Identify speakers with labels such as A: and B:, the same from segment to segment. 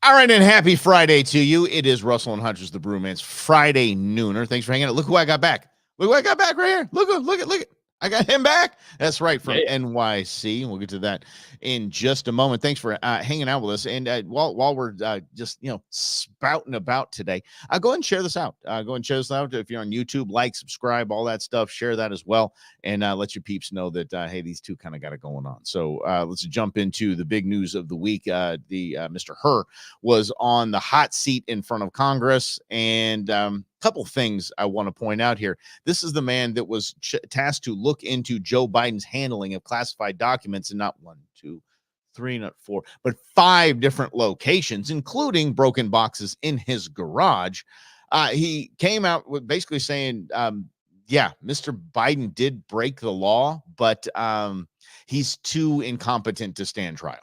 A: All right, and happy Friday to you. It is Russell and Hunter's the Brewmance Friday Nooner. Thanks for hanging out. Look who I got back. Look who I got back right here. Look. I got him back. That's right, from NYC. We'll get to that in just a moment. Thanks for hanging out with us. And while we're just spouting about today, go ahead and share this out. Go ahead and share this out. If you're on YouTube, like, subscribe, all that stuff. Share that as well, and let your peeps know that hey, these two kind of got it going on. So let's jump into the big news of the week. Mr. Hur was on the hot seat in front of Congress, and couple things I want to point out here. This is the man that was tasked to look into Joe Biden's handling of classified documents in not 1, 2, 3, not 4, but 5 different locations, including broken boxes in his garage. He came out with basically saying, yeah, Mr. Biden did break the law, but he's too incompetent to stand trial.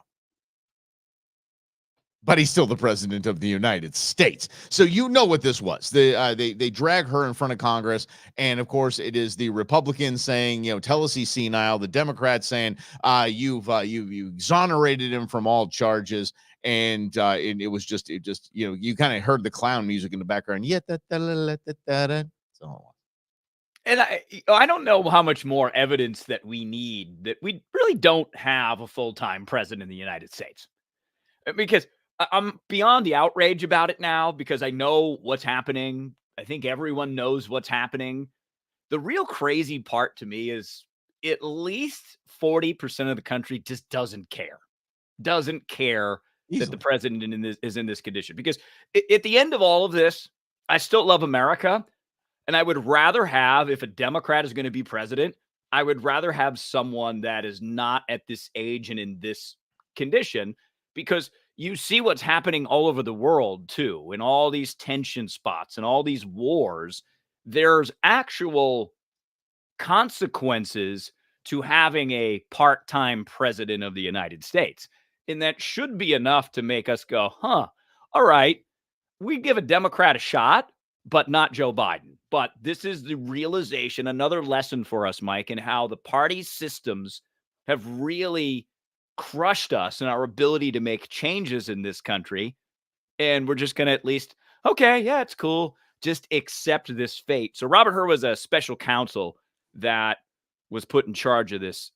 A: But he's still the president of the United States. So you know what this was. They drag her in front of Congress, and of course it is the Republicans saying, tell us he's senile. The Democrats saying, you exonerated him from all charges, and it was just you kind of heard the clown music in the background. So.
B: And I don't know how much more evidence that we need that we really don't have a full-time president in the United States, because I'm beyond the outrage about it now, because I know what's happening. I think everyone knows what's happening. The real crazy part to me is at least 40% of the country just doesn't care that the president is in this condition. Because at the end of all of this, I still love America. And I would rather have, if a Democrat is going to be president, I would rather have someone that is not at this age and in this condition, because you see what's happening all over the world, too, in all these tension spots and all these wars. There's actual consequences to having a part-time president of the United States. And that should be enough to make us go, all right, we give a Democrat a shot, but not Joe Biden. But this is the realization, another lesson for us, Mike, in how the party systems have really crushed us and our ability to make changes in this country. And we're just going to at least, okay, yeah, it's cool, just accept this fate. So Robert Hur was a special counsel that was put in charge of this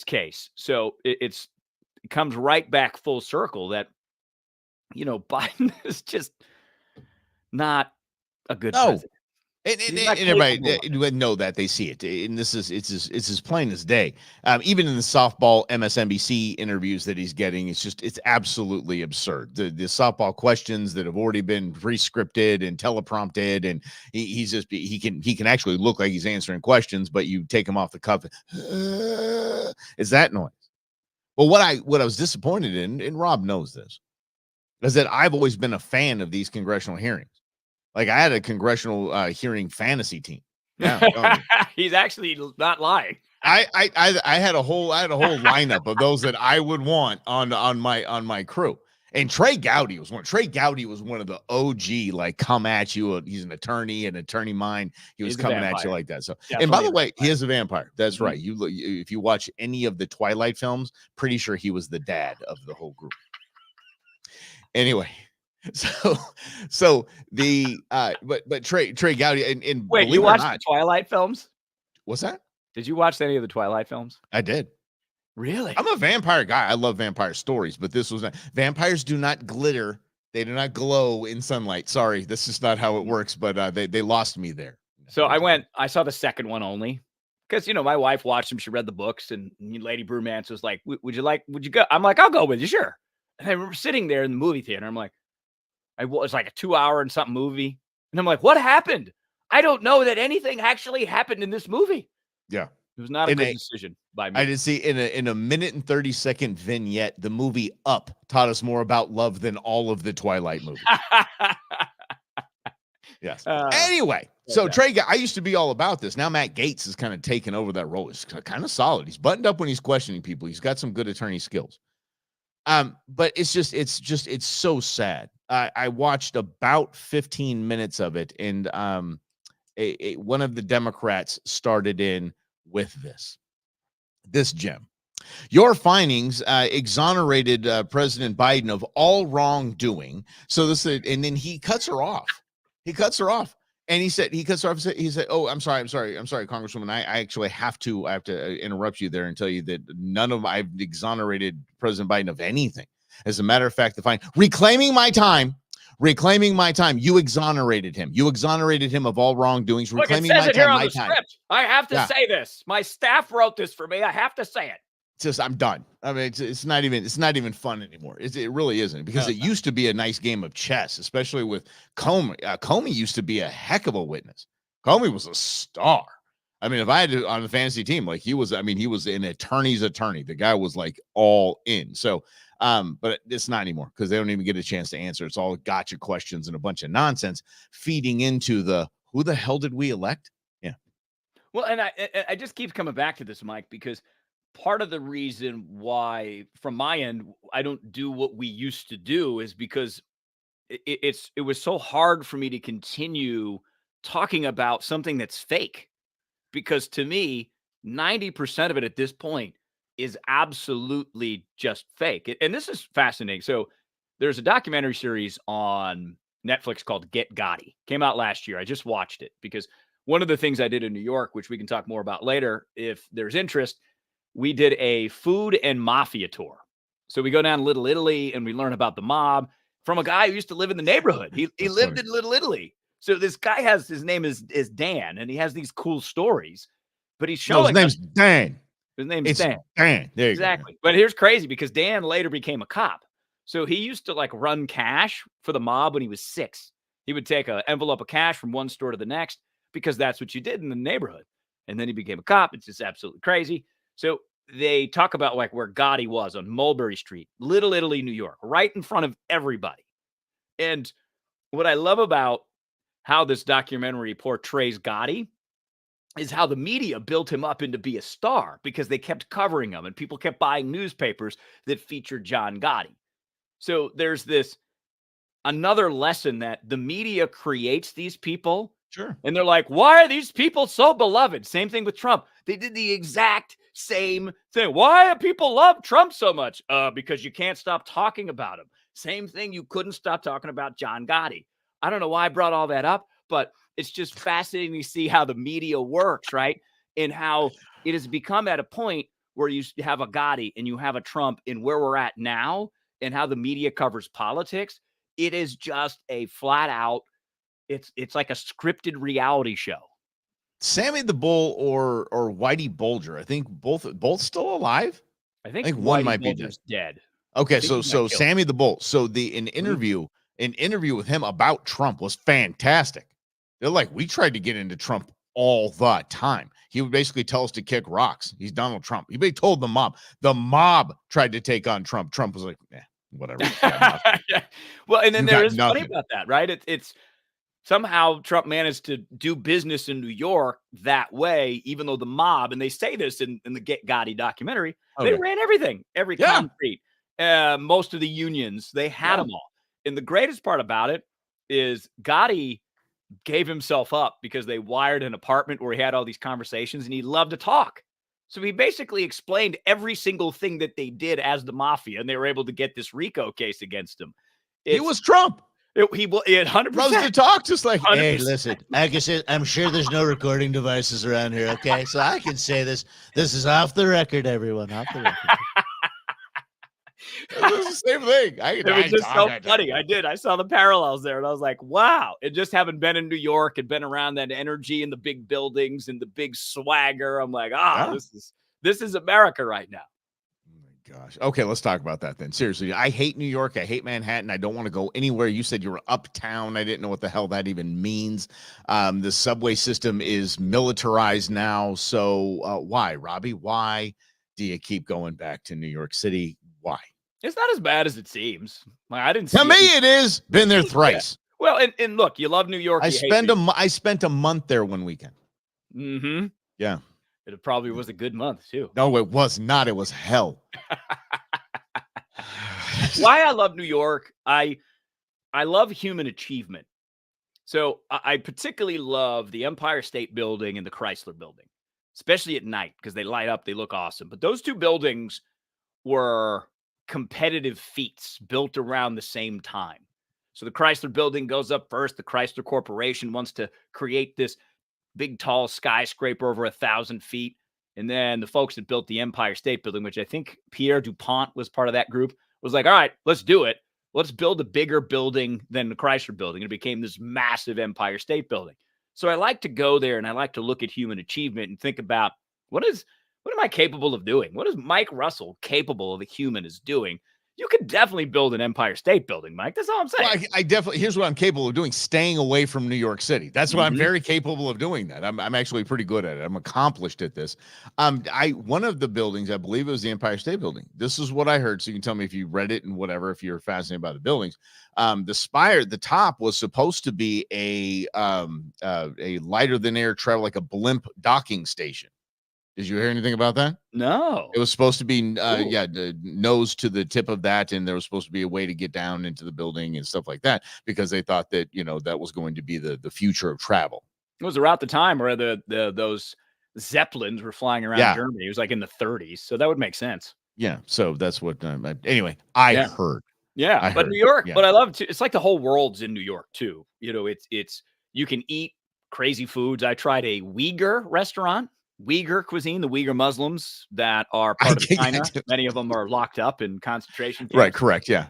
B: case. So it comes right back full circle that, Biden is just not a good president.
A: And everybody would know that. They see it, and it's as plain as day. Even in the softball MSNBC interviews that he's getting, it's absolutely absurd. The softball questions that have already been pre-scripted and teleprompted, and he can actually look like he's answering questions, but you take him off the cuff. Is that noise? Well, what I was disappointed in, and Rob knows this, is that I've always been a fan of these congressional hearings. Like, I had a congressional hearing fantasy team. Yeah,
B: he's actually not lying.
A: I had a whole lineup of those that I would want on my crew. And Trey Gowdy was one. Trey Gowdy was one of the OG, like, come at you. He's an attorney mind. He's coming at you like that. So, definitely. And by the way, he is a vampire. That's right. If you watch any of the Twilight films, pretty sure he was the dad of the whole group. Anyway. So the but Trey Gowdy and
B: wait, you watched the Twilight films?
A: What's that?
B: Did you watch any of the Twilight films?
A: I did.
B: Really?
A: I'm a vampire guy. I love vampire stories, but this was not. Vampires do not glitter. They do not glow in sunlight. Sorry, this is not how it works. But they lost me there.
B: So I saw the second one only because my wife watched them. She read the books, and Lady Brewmance was like, "Would you go?" I'm like, "I'll go with you, sure." And I remember sitting there in the movie theater. I'm like. It was like a 2-hour and something movie. And I'm like, what happened? I don't know that anything actually happened in this movie.
A: Yeah.
B: It was not a good decision by me.
A: I did see in a 1:30 vignette, the movie Up taught us more about love than all of the Twilight movies. Yes. Anyway, so Trey, I used to be all about this. Now Matt Gaetz is kind of taking over that role. He's kind of solid. He's buttoned up when he's questioning people. He's got some good attorney skills. But it's so sad. I watched about 15 minutes of it, and one of the Democrats started in with this gem. Your findings exonerated President Biden of all wrongdoing. So and then he cuts her off. He cuts her off. And he cuts her off. He said, "Oh, I'm sorry, Congresswoman. I actually have to interrupt you there and tell you that I've exonerated President Biden of anything. As a matter of fact, reclaiming my time. You exonerated him. You exonerated him of all wrongdoings.
B: Look,
A: Reclaiming
B: it says
A: my
B: it here
A: time.
B: on
A: My
B: the
A: time.
B: script. I have to say this. My staff wrote this for me. I have to say it.
A: I'm done. I mean, it's not even fun anymore. It really isn't, because it used to be a nice game of chess, especially with Comey. Comey used to be a heck of a witness. Comey was a star. I mean, if I had to on the fantasy team, like he was an attorney's attorney. The guy was like all in. So, but it's not anymore because they don't even get a chance to answer. It's all gotcha questions and a bunch of nonsense feeding into who the hell did we elect? Yeah.
B: Well, and I just keep coming back to this, Mike, because part of the reason why, from my end, I don't do what we used to do is because it was so hard for me to continue talking about something that's fake. Because to me, 90% of it at this point is absolutely just fake. And this is fascinating. So there's a documentary series on Netflix called Get Gotti. Came out last year. I just watched it because one of the things I did in New York, which we can talk more about later if there's interest, we did a food and mafia tour. So we go down to Little Italy and we learn about the mob from a guy who used to live in the neighborhood. He lived in Little Italy. So this guy his name is Dan, and he has these cool stories, but he's showing.
A: His name's Dan.
B: His name's Dan.
A: Dan. There you
B: exactly. Go. But here's crazy because Dan later became a cop. So he used to like run cash for the mob when he was 6. He would take an envelope of cash from one store to the next because that's what you did in the neighborhood. And then he became a cop. It's just absolutely crazy. So they talk about like where Gotti was on Mulberry Street, Little Italy, New York, right in front of everybody. And what I love about how this documentary portrays Gotti is how the media built him up into be a star because they kept covering him and people kept buying newspapers that featured John Gotti. So there's another lesson that the media creates these people.
A: Sure.
B: And they're like, why are these people so beloved? Same thing with Trump. They did the exact same thing. Why do people love Trump so much? Because you can't stop talking about him. Same thing. You couldn't stop talking about John Gotti. I don't know why I brought all that up, but it's just fascinating to see how the media works, right? And how it has become at a point where you have a Gotti and you have a Trump, and where we're at now and how the media covers politics. It is just a flat out, it's like a scripted reality show.
A: Sammy the Bull or Whitey Bulger. I think both still alive.
B: I think
A: one might be
B: dead.
A: Okay, so Sammy the Bull. So an interview with him about Trump was fantastic. They're like, we tried to get into Trump all the time. He would basically tell us to kick rocks. He's Donald Trump. He told the mob. The mob tried to take on Trump. Trump was like, whatever.
B: Well, and then there is funny about that, right? It's somehow Trump managed to do business in New York that way, even though the mob, and they say this in the Get Gotti documentary, they ran everything, every concrete, most of the unions, they had them all. And the greatest part about it is Gotti gave himself up because they wired an apartment where he had all these conversations and he loved to talk. So he basically explained every single thing that they did as the mafia, and they were able to get this RICO case against him.
A: He was Trump.
B: He 100%
A: loves to talk, just like
C: 100%. Hey, listen, I can say, I'm sure there's no recording devices around here, okay? So I can say this. This is off the record, everyone. Off the record.
A: It was the same thing.
B: It was just so funny. I saw the parallels there, and I was like, wow. And just having been in New York and been around that energy and the big buildings and the big swagger, I'm like, this is America right now.
A: Gosh. Okay, let's talk about that then. Seriously, I hate New York. I hate Manhattan. I don't want to go anywhere. You said you were uptown. I didn't know what the hell that even means. The subway system is militarized now. So why, Robbie? Why do you keep going back to New York City? Why?
B: It's not as bad as it seems. Like, I didn't see
A: to me, it is. Been there thrice.
B: Yeah. Well, and look, you love New York.
A: I spent a month there one weekend.
B: Mm-hmm.
A: Yeah.
B: It probably was a good month too.
A: No, it was not. It was hell.
B: Why I love New York, I love human achievement. So I particularly love the Empire State Building and the Chrysler Building. especially at night because they light up. They look awesome. But those two buildings were competitive feats built around the same time. So the Chrysler building goes up first. The Chrysler Corporation wants to create this big, tall skyscraper over 1,000 feet. And then the folks that built the Empire State Building, which I think Pierre DuPont was part of that group, was like, all right, let's do it. Let's build a bigger building than the Chrysler Building. It became this massive Empire State Building. So I like to go there and I like to look at human achievement and think about what am I capable of doing? What is Mike Russell capable of a human is doing? You could definitely build an Empire State Building, Mike. That's all I'm saying.
A: Well, I definitely, here's what I'm capable of doing: staying away from New York City. That's what I'm very capable of doing. That I'm actually pretty good at it. I'm accomplished at this. One of the buildings, I believe it was the Empire State Building. This is what I heard. So you can tell me if you read it and whatever, if you're fascinated by the buildings. The spire, the top was supposed to be a lighter than air travel, like a blimp docking station. Did you hear anything about that?
B: No.
A: It was supposed to be, the nose to the tip of that, and there was supposed to be a way to get down into the building and stuff like that, because they thought that, that was going to be the future of travel.
B: It was around the time where those Zeppelins were flying around Germany. It was like in the 30s, so that would make sense.
A: Yeah, so that's what. Anyway, I heard.
B: Yeah, but New York, but I love it too. It's like the whole world's in New York too. It's you can eat crazy foods. I tried a Uyghur restaurant. Uyghur cuisine, the Uyghur Muslims that are part of China. Many of them are locked up in concentration camps.
A: Right, correct, yeah.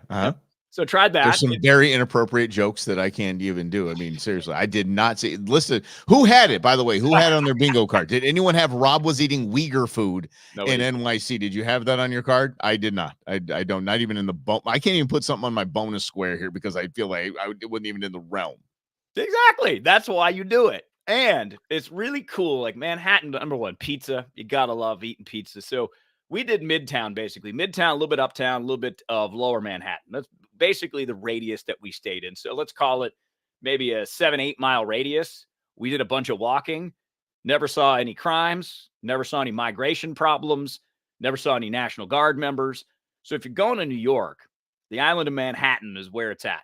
B: So tried that.
A: There's some very inappropriate jokes that I can't even do. I mean, seriously, I did not see. Listen, who had it, by the way? Who had it on their bingo card? Did anyone have Rob was eating Uyghur food in NYC? Did you have that on your card? I did not. I don't. Not even in the I can't even put something on my bonus square here because I feel like it wasn't even in the realm.
B: Exactly. That's why you do it. And it's really cool. Like Manhattan, number one, pizza. You got to love eating pizza. So we did Midtown, basically. Midtown, a little bit uptown, a little bit of lower Manhattan. That's basically the radius that we stayed in. So let's call it maybe a 7-8 mile radius. We did a bunch of walking. Never saw any crimes. Never saw any migration problems. Never saw any National Guard members. So if you're going to New York, the island of Manhattan is where it's at.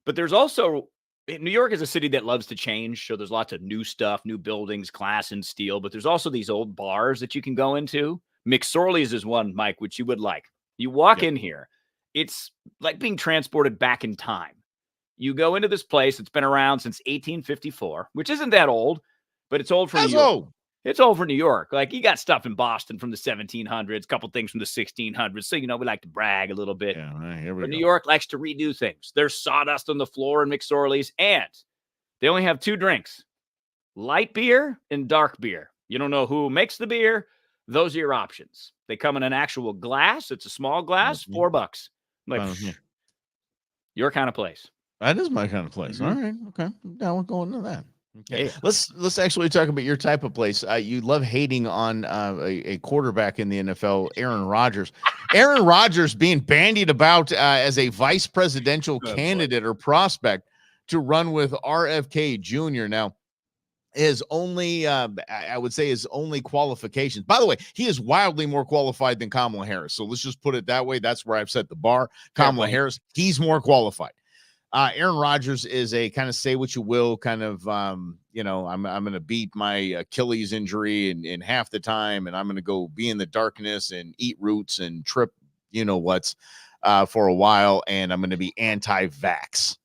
B: But there's also... New York is a city that loves to change, so there's lots of new stuff, new buildings, glass and steel, but there's also these old bars that you can go into. McSorley's is one, Mike, which you would like. You walk in here, it's like being transported back in time. You go into this place that's been around since 1854, which isn't that old, but it's old for New York. It's old for New York. Like, you got stuff in Boston from the 1700s, a couple things from the 1600s. So, we like to brag a little bit.
A: Yeah, right, here we
B: but
A: go.
B: New York likes to redo things. There's sawdust on the floor in McSorley's, and they only have 2 drinks, light beer and dark beer. You don't know who makes the beer. Those are your options. They come in an actual glass. It's a small glass, $4. Like, your kind of place.
A: That is my kind of place. All right. Okay. Now we're going to that. Okay. Yeah. Let's actually talk about your type of place. You love hating on a quarterback in the NFL, Aaron Rodgers. Aaron Rodgers being bandied about as a vice presidential candidate or prospect to run with RFK Jr. Now, his only, I would say his only qualifications. By the way, he is wildly more qualified than Kamala Harris. So let's just put it that way. That's where I've set the bar. Kamala Harris, he's more qualified. Aaron Rodgers is a kind of say what you will kind of, I'm going to beat my Achilles injury in half the time, and I'm going to go be in the darkness and eat roots and trip, for a while, and I'm going to be anti-vax.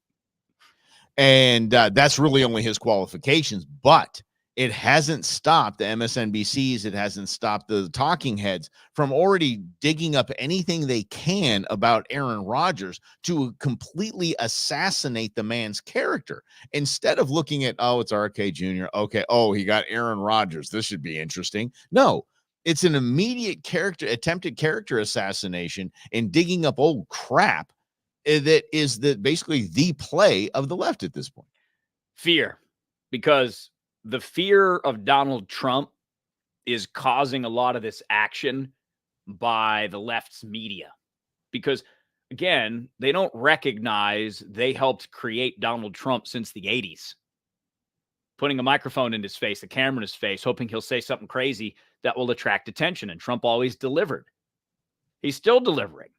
A: And that's really only his qualifications, but it hasn't stopped the MSNBCs. It hasn't stopped the talking heads from already digging up anything they can about Aaron Rodgers to completely assassinate the man's character. Instead of looking at, it's RK Jr. Okay. He got Aaron Rodgers. This should be interesting. No, it's an immediate attempted character assassination and digging up old crap that is basically the play of the left at this point.
B: Fear, because the fear of Donald Trump is causing a lot of this action by the left's media. Because, again, they don't recognize they helped create Donald Trump since the 80s. Putting a microphone in his face, a camera in his face, hoping he'll say something crazy that will attract attention. And Trump always delivered. He's still delivering.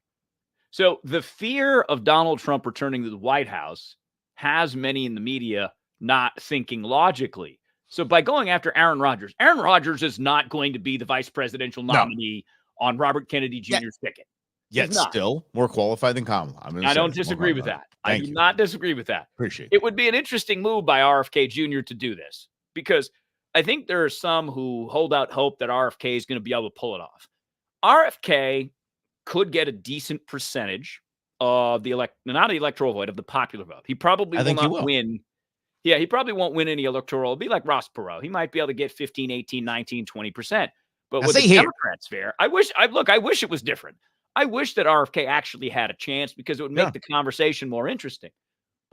B: So the fear of Donald Trump returning to the White House has many in the media not thinking logically. So by going after Aaron Rodgers is not going to be the vice presidential nominee on Robert Kennedy Jr.'s ticket.
A: Yet still more qualified than Kamala.
B: I don't disagree with that. I do not disagree with that.
A: Appreciate
B: it. It would be an interesting move by RFK Jr. to do this, because I think there are some who hold out hope that RFK is going to be able to pull it off. RFK could get a decent percentage of the electoral vote, of the popular vote. He probably will not win. Yeah, he probably won't win any electoral. It'll be like Ross Perot. He might be able to get 15, 18, 19, 20%. But with the Democrats there, I wish it was different. I wish that RFK actually had a chance, because it would make the conversation more interesting.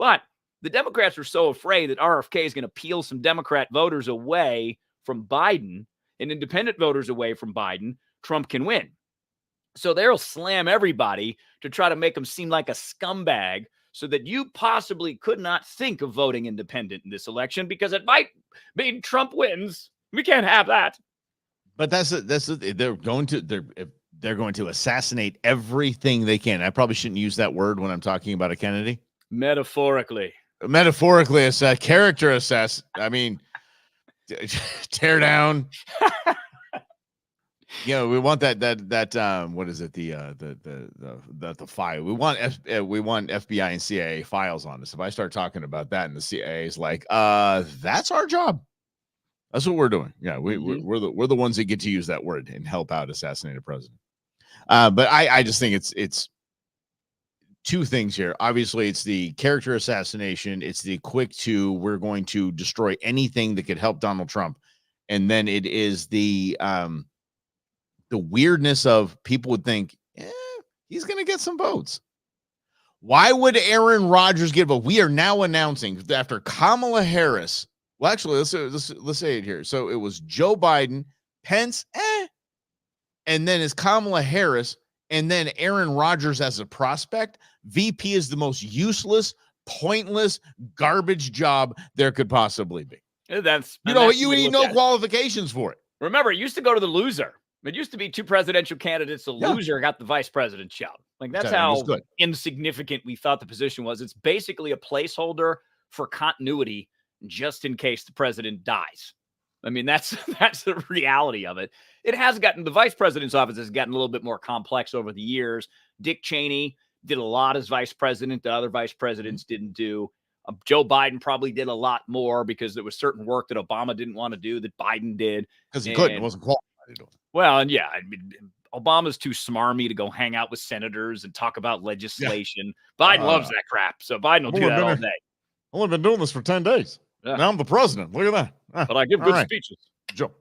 B: But the Democrats are so afraid that RFK is going to peel some Democrat voters away from Biden and independent voters away from Biden, Trump can win. So they'll slam everybody to try to make him seem like a scumbag, so that you possibly could not think of voting independent in this election, because it might mean Trump wins. We can't have that.
A: But they're going to assassinate everything they can. I probably shouldn't use that word when I'm talking about a Kennedy.
B: Metaphorically,
A: it's a character assess. I mean, tear down. We want that what is it, the file, we want FBI and CIA files on us. If I start talking about that, and the CIA is like, that's our job, that's what we're doing. We're the ones that get to use that word and help out assassinate a president. But I just think it's two things here. Obviously, it's the character assassination. It's the we're going to destroy anything that could help Donald Trump. And then it is the weirdness of people would think, he's going to get some votes. Why would Aaron Rodgers get a vote? We are now announcing after Kamala Harris. Well, actually, let's say it here. So it was Joe Biden, Pence, and then it's Kamala Harris, and then Aaron Rodgers as a prospect. VP is the most useless, pointless, garbage job there could possibly be.
B: You
A: need no qualifications for it.
B: Remember, it used to go to the loser. It used to be two presidential candidates. The loser got the vice president job. Like, that's how insignificant we thought the position was. It's basically a placeholder for continuity, just in case the president dies. I mean, that's the reality of it. The vice president's office has gotten a little bit more complex over the years. Dick Cheney did a lot as vice president that other vice presidents didn't do. Joe Biden probably did a lot more, because there was certain work that Obama didn't want to do that Biden did.
A: Because he couldn't. It wasn't qualified to do it.
B: Well, and Obama's too smarmy to go hang out with senators and talk about legislation. Biden loves that crap. So Biden will do that all day.
A: I've only been doing this for 10 days. Yeah. Now I'm the president. Look at that.
B: But I give good speeches.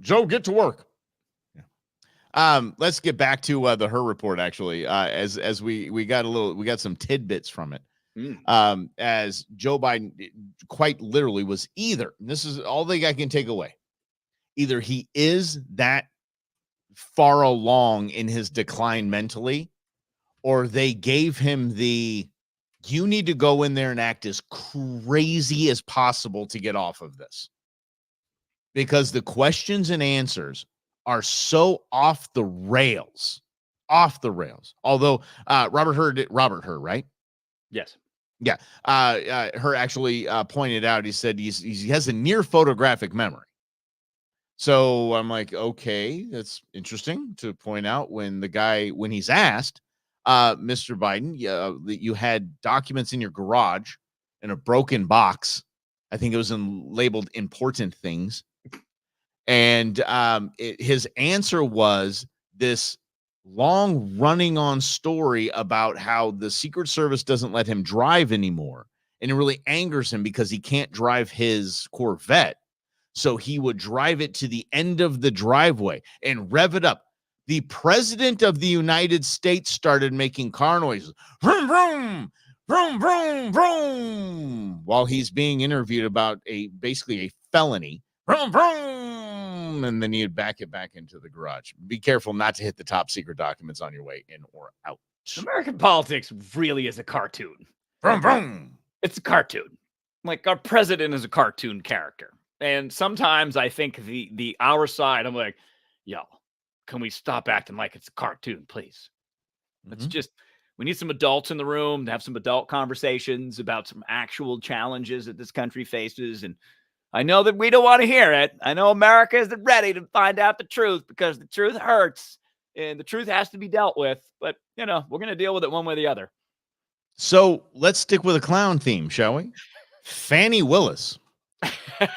A: Joe, get to work. Yeah. Let's get back to the Hur Report, actually. As we got some tidbits from it. As Joe Biden quite literally was either, and this is all I can take away, either he is that far along in his decline mentally, or they gave him you need to go in there and act as crazy as possible to get off of this, because the questions and answers are so off the rails. Although Robert Hur, right?
B: Yes.
A: Yeah. Hur actually pointed out, he said he has a near photographic memory. So I'm like, okay, that's interesting to point out when he's asked, Mr. Biden, you had documents in your garage in a broken box. I think it was labeled important things. And his answer was this long running on story about how the Secret Service doesn't let him drive anymore. And it really angers him because he can't drive his Corvette. So he would drive it to the end of the driveway and rev it up. The president of the United States started making car noises. Vroom, vroom, vroom, vroom, vroom, while he's being interviewed about basically a felony. Vroom, vroom, and then you'd back it back into the garage. Be careful not to hit the top secret documents on your way in or out.
B: American politics really is a cartoon.
A: Vroom, vroom.
B: It's a cartoon. Like, our president is a cartoon character. And sometimes I think our side, I'm like, yo, can we stop acting like it's a cartoon, please? Let's we need some adults in the room to have some adult conversations about some actual challenges that this country faces. And I know that we don't want to hear it. I know America isn't ready to find out the truth because the truth hurts and the truth has to be dealt with. But, we're going to deal with it one way or the other.
A: So let's stick with a clown theme, shall we? Fani Willis.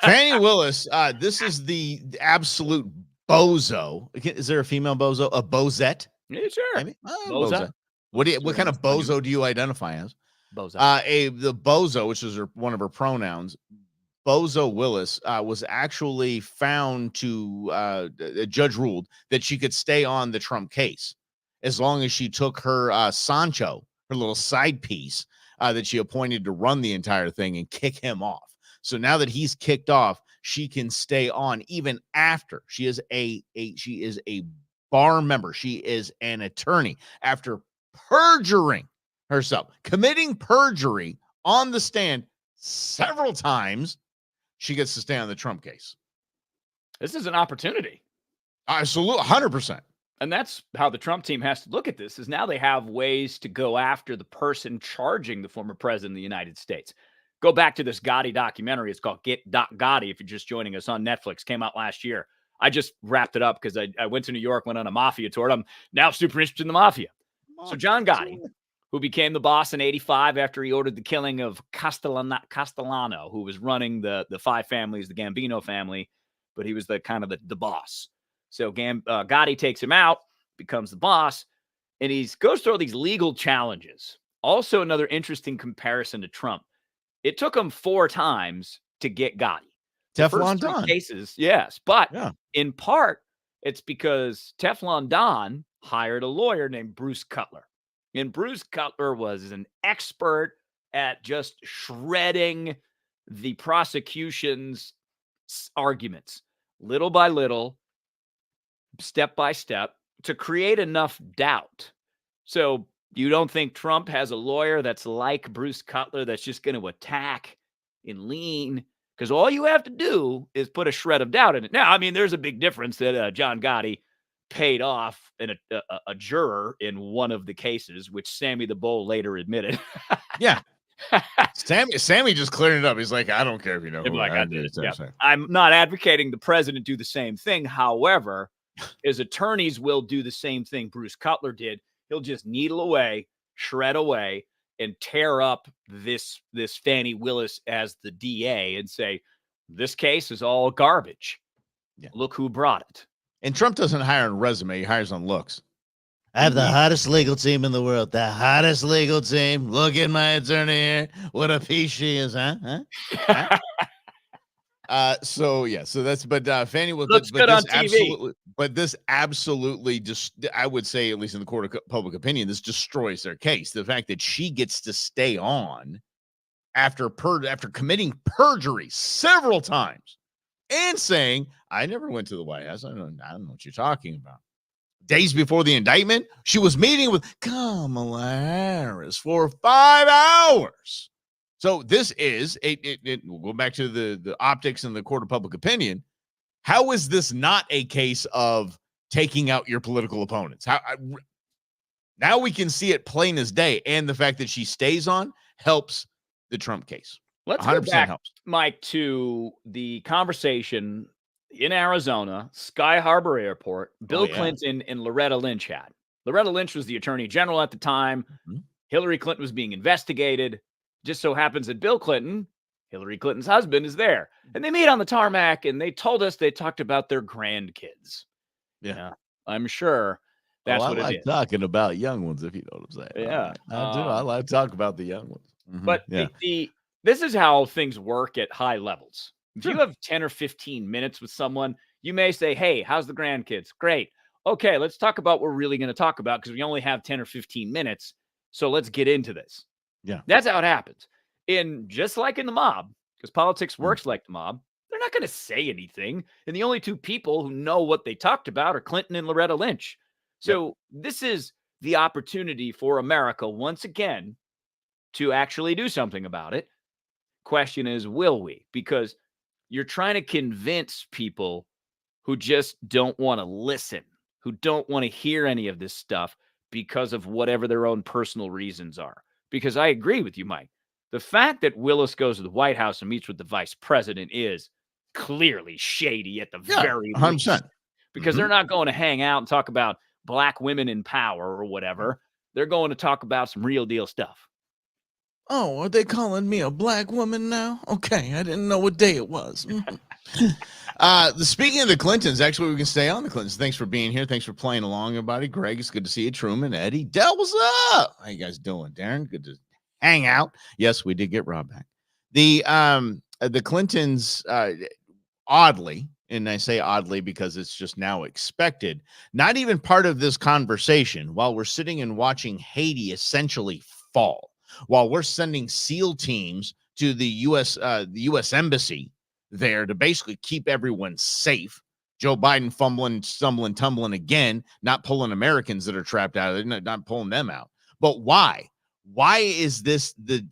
A: Fani Willis, this is the absolute bozo. Is there a female bozo? A bozette?
B: Yeah, sure.
A: Maybe? Bozo. What kind of bozo do you identify as?
B: Bozo.
A: The bozo, which is one of her pronouns, Bozo Willis, was actually found to, a judge ruled that she could stay on the Trump case as long as she took her Sancho, her little side piece that she appointed to run the entire thing and kick him off. So now that he's kicked off, she can stay on even after she is a bar member. She is an attorney after perjuring herself, committing perjury on the stand several times. She gets to stay on the Trump case.
B: This is an opportunity.
A: Absolutely, 100%.
B: And that's how the Trump team has to look at this, is now they have ways to go after the person charging the former president of the United States. Go back to this Gotti documentary. It's called Get Gotti, if you're just joining us, on Netflix. Came out last year. I just wrapped it up because I went to New York, went on a mafia tour. I'm now super interested in the mafia. So John Gotti, who became the boss in 85 after he ordered the killing of Castellano, who was running the five families, the Gambino family, but he was the kind of the boss. So Gotti takes him out, becomes the boss, and he goes through all these legal challenges. Also, another interesting comparison to Trump. It took him 4 times to get Gotti.
A: Teflon Don.
B: Cases, yes. But
A: yeah,
B: in part, it's because Teflon Don hired a lawyer named Bruce Cutler. And Bruce Cutler was an expert at just shredding the prosecution's arguments, little by little, step by step, to create enough doubt. So you don't think Trump has a lawyer that's like Bruce Cutler that's just going to attack and lean? Because all you have to do is put a shred of doubt in it. Now, I mean, there's a big difference that John Gotti paid off a juror in one of the cases, which Sammy the Bull later admitted.
A: Yeah. Sammy just cleared it up. He's like, I don't care if you know who I did it.
B: Yeah. I'm not advocating the president do the same thing. However, his attorneys will do the same thing Bruce Cutler did. He'll just needle away, shred away, and tear up this Fani Willis as the DA and say, this case is all garbage. Yeah. Look who brought it.
A: And Trump doesn't hire on resume. He hires on looks.
C: I have the hottest legal team in the world. The hottest legal team. Look at my attorney here. What a piece she is, huh?
A: So that's, but Fani Willis
B: looks good on TV.
A: This absolutely just, I would say, at least in the court of public opinion, this destroys their case. The fact that she gets to stay on after committing perjury several times and saying, I never went to the White House. I don't know what you're talking about. Days before the indictment, she was meeting with Kamala Harris for 5 hours. So this is we'll go back to the optics and the court of public opinion. How is this not a case of taking out your political opponents? Now we can see it plain as day, and the fact that she stays on helps the Trump case.
B: Let's go back, Mike, to the conversation in Arizona, Sky Harbor Airport, Bill Clinton and Loretta Lynch had. Loretta Lynch was the attorney general at the time. Mm-hmm. Hillary Clinton was being investigated. Just so happens that Bill Clinton, Hillary Clinton's husband, is there. And they meet on the tarmac, and they told us they talked about their grandkids. Yeah. I'm sure that's what it is. I like
A: talking about young ones, if you know what I'm saying.
B: Yeah.
A: I do. I like to talk about the young ones.
B: Mm-hmm. But this is how things work at high levels. If you have 10 or 15 minutes with someone, you may say, hey, how's the grandkids? Great. Okay, let's talk about what we're really going to talk about because we only have 10 or 15 minutes. So let's get into this.
A: Yeah.
B: That's how it happens. And just like in the mob, because politics works like the mob, they're not going to say anything. And the only two people who know what they talked about are Clinton and Loretta Lynch. So this is the opportunity for America once again to actually do something about it. Question is, will we? Because you're trying to convince people who just don't want to listen, who don't want to hear any of this stuff because of whatever their own personal reasons are. Because I agree with you, Mike. The fact that Willis goes to the White House and meets with the vice president is clearly shady at the
A: Yeah,
B: very
A: 100%.
B: least, because
A: Mhm.
B: they're not going to hang out and talk about black women in power or whatever. They're going to talk about some real deal stuff.
A: Oh, are they calling me a black woman now? Okay, I didn't know what day it was. Speaking of the Clintons, actually, we can stay on the Clintons. Thanks for being here. Thanks for playing along, everybody. Greg, it's good to see you. Truman, Eddie, Del, what's up? How you guys doing? Darren, good to hang out. Yes, we did get Rob back. The Clintons, oddly, and I say oddly because it's just now expected, not even part of this conversation while we're sitting and watching Haiti essentially fall, while we're sending SEAL teams to the U.S. Embassy there to basically keep everyone safe. Joe Biden fumbling, stumbling, tumbling again, not pulling Americans that are trapped out of it, not pulling them out. But why? Why is this the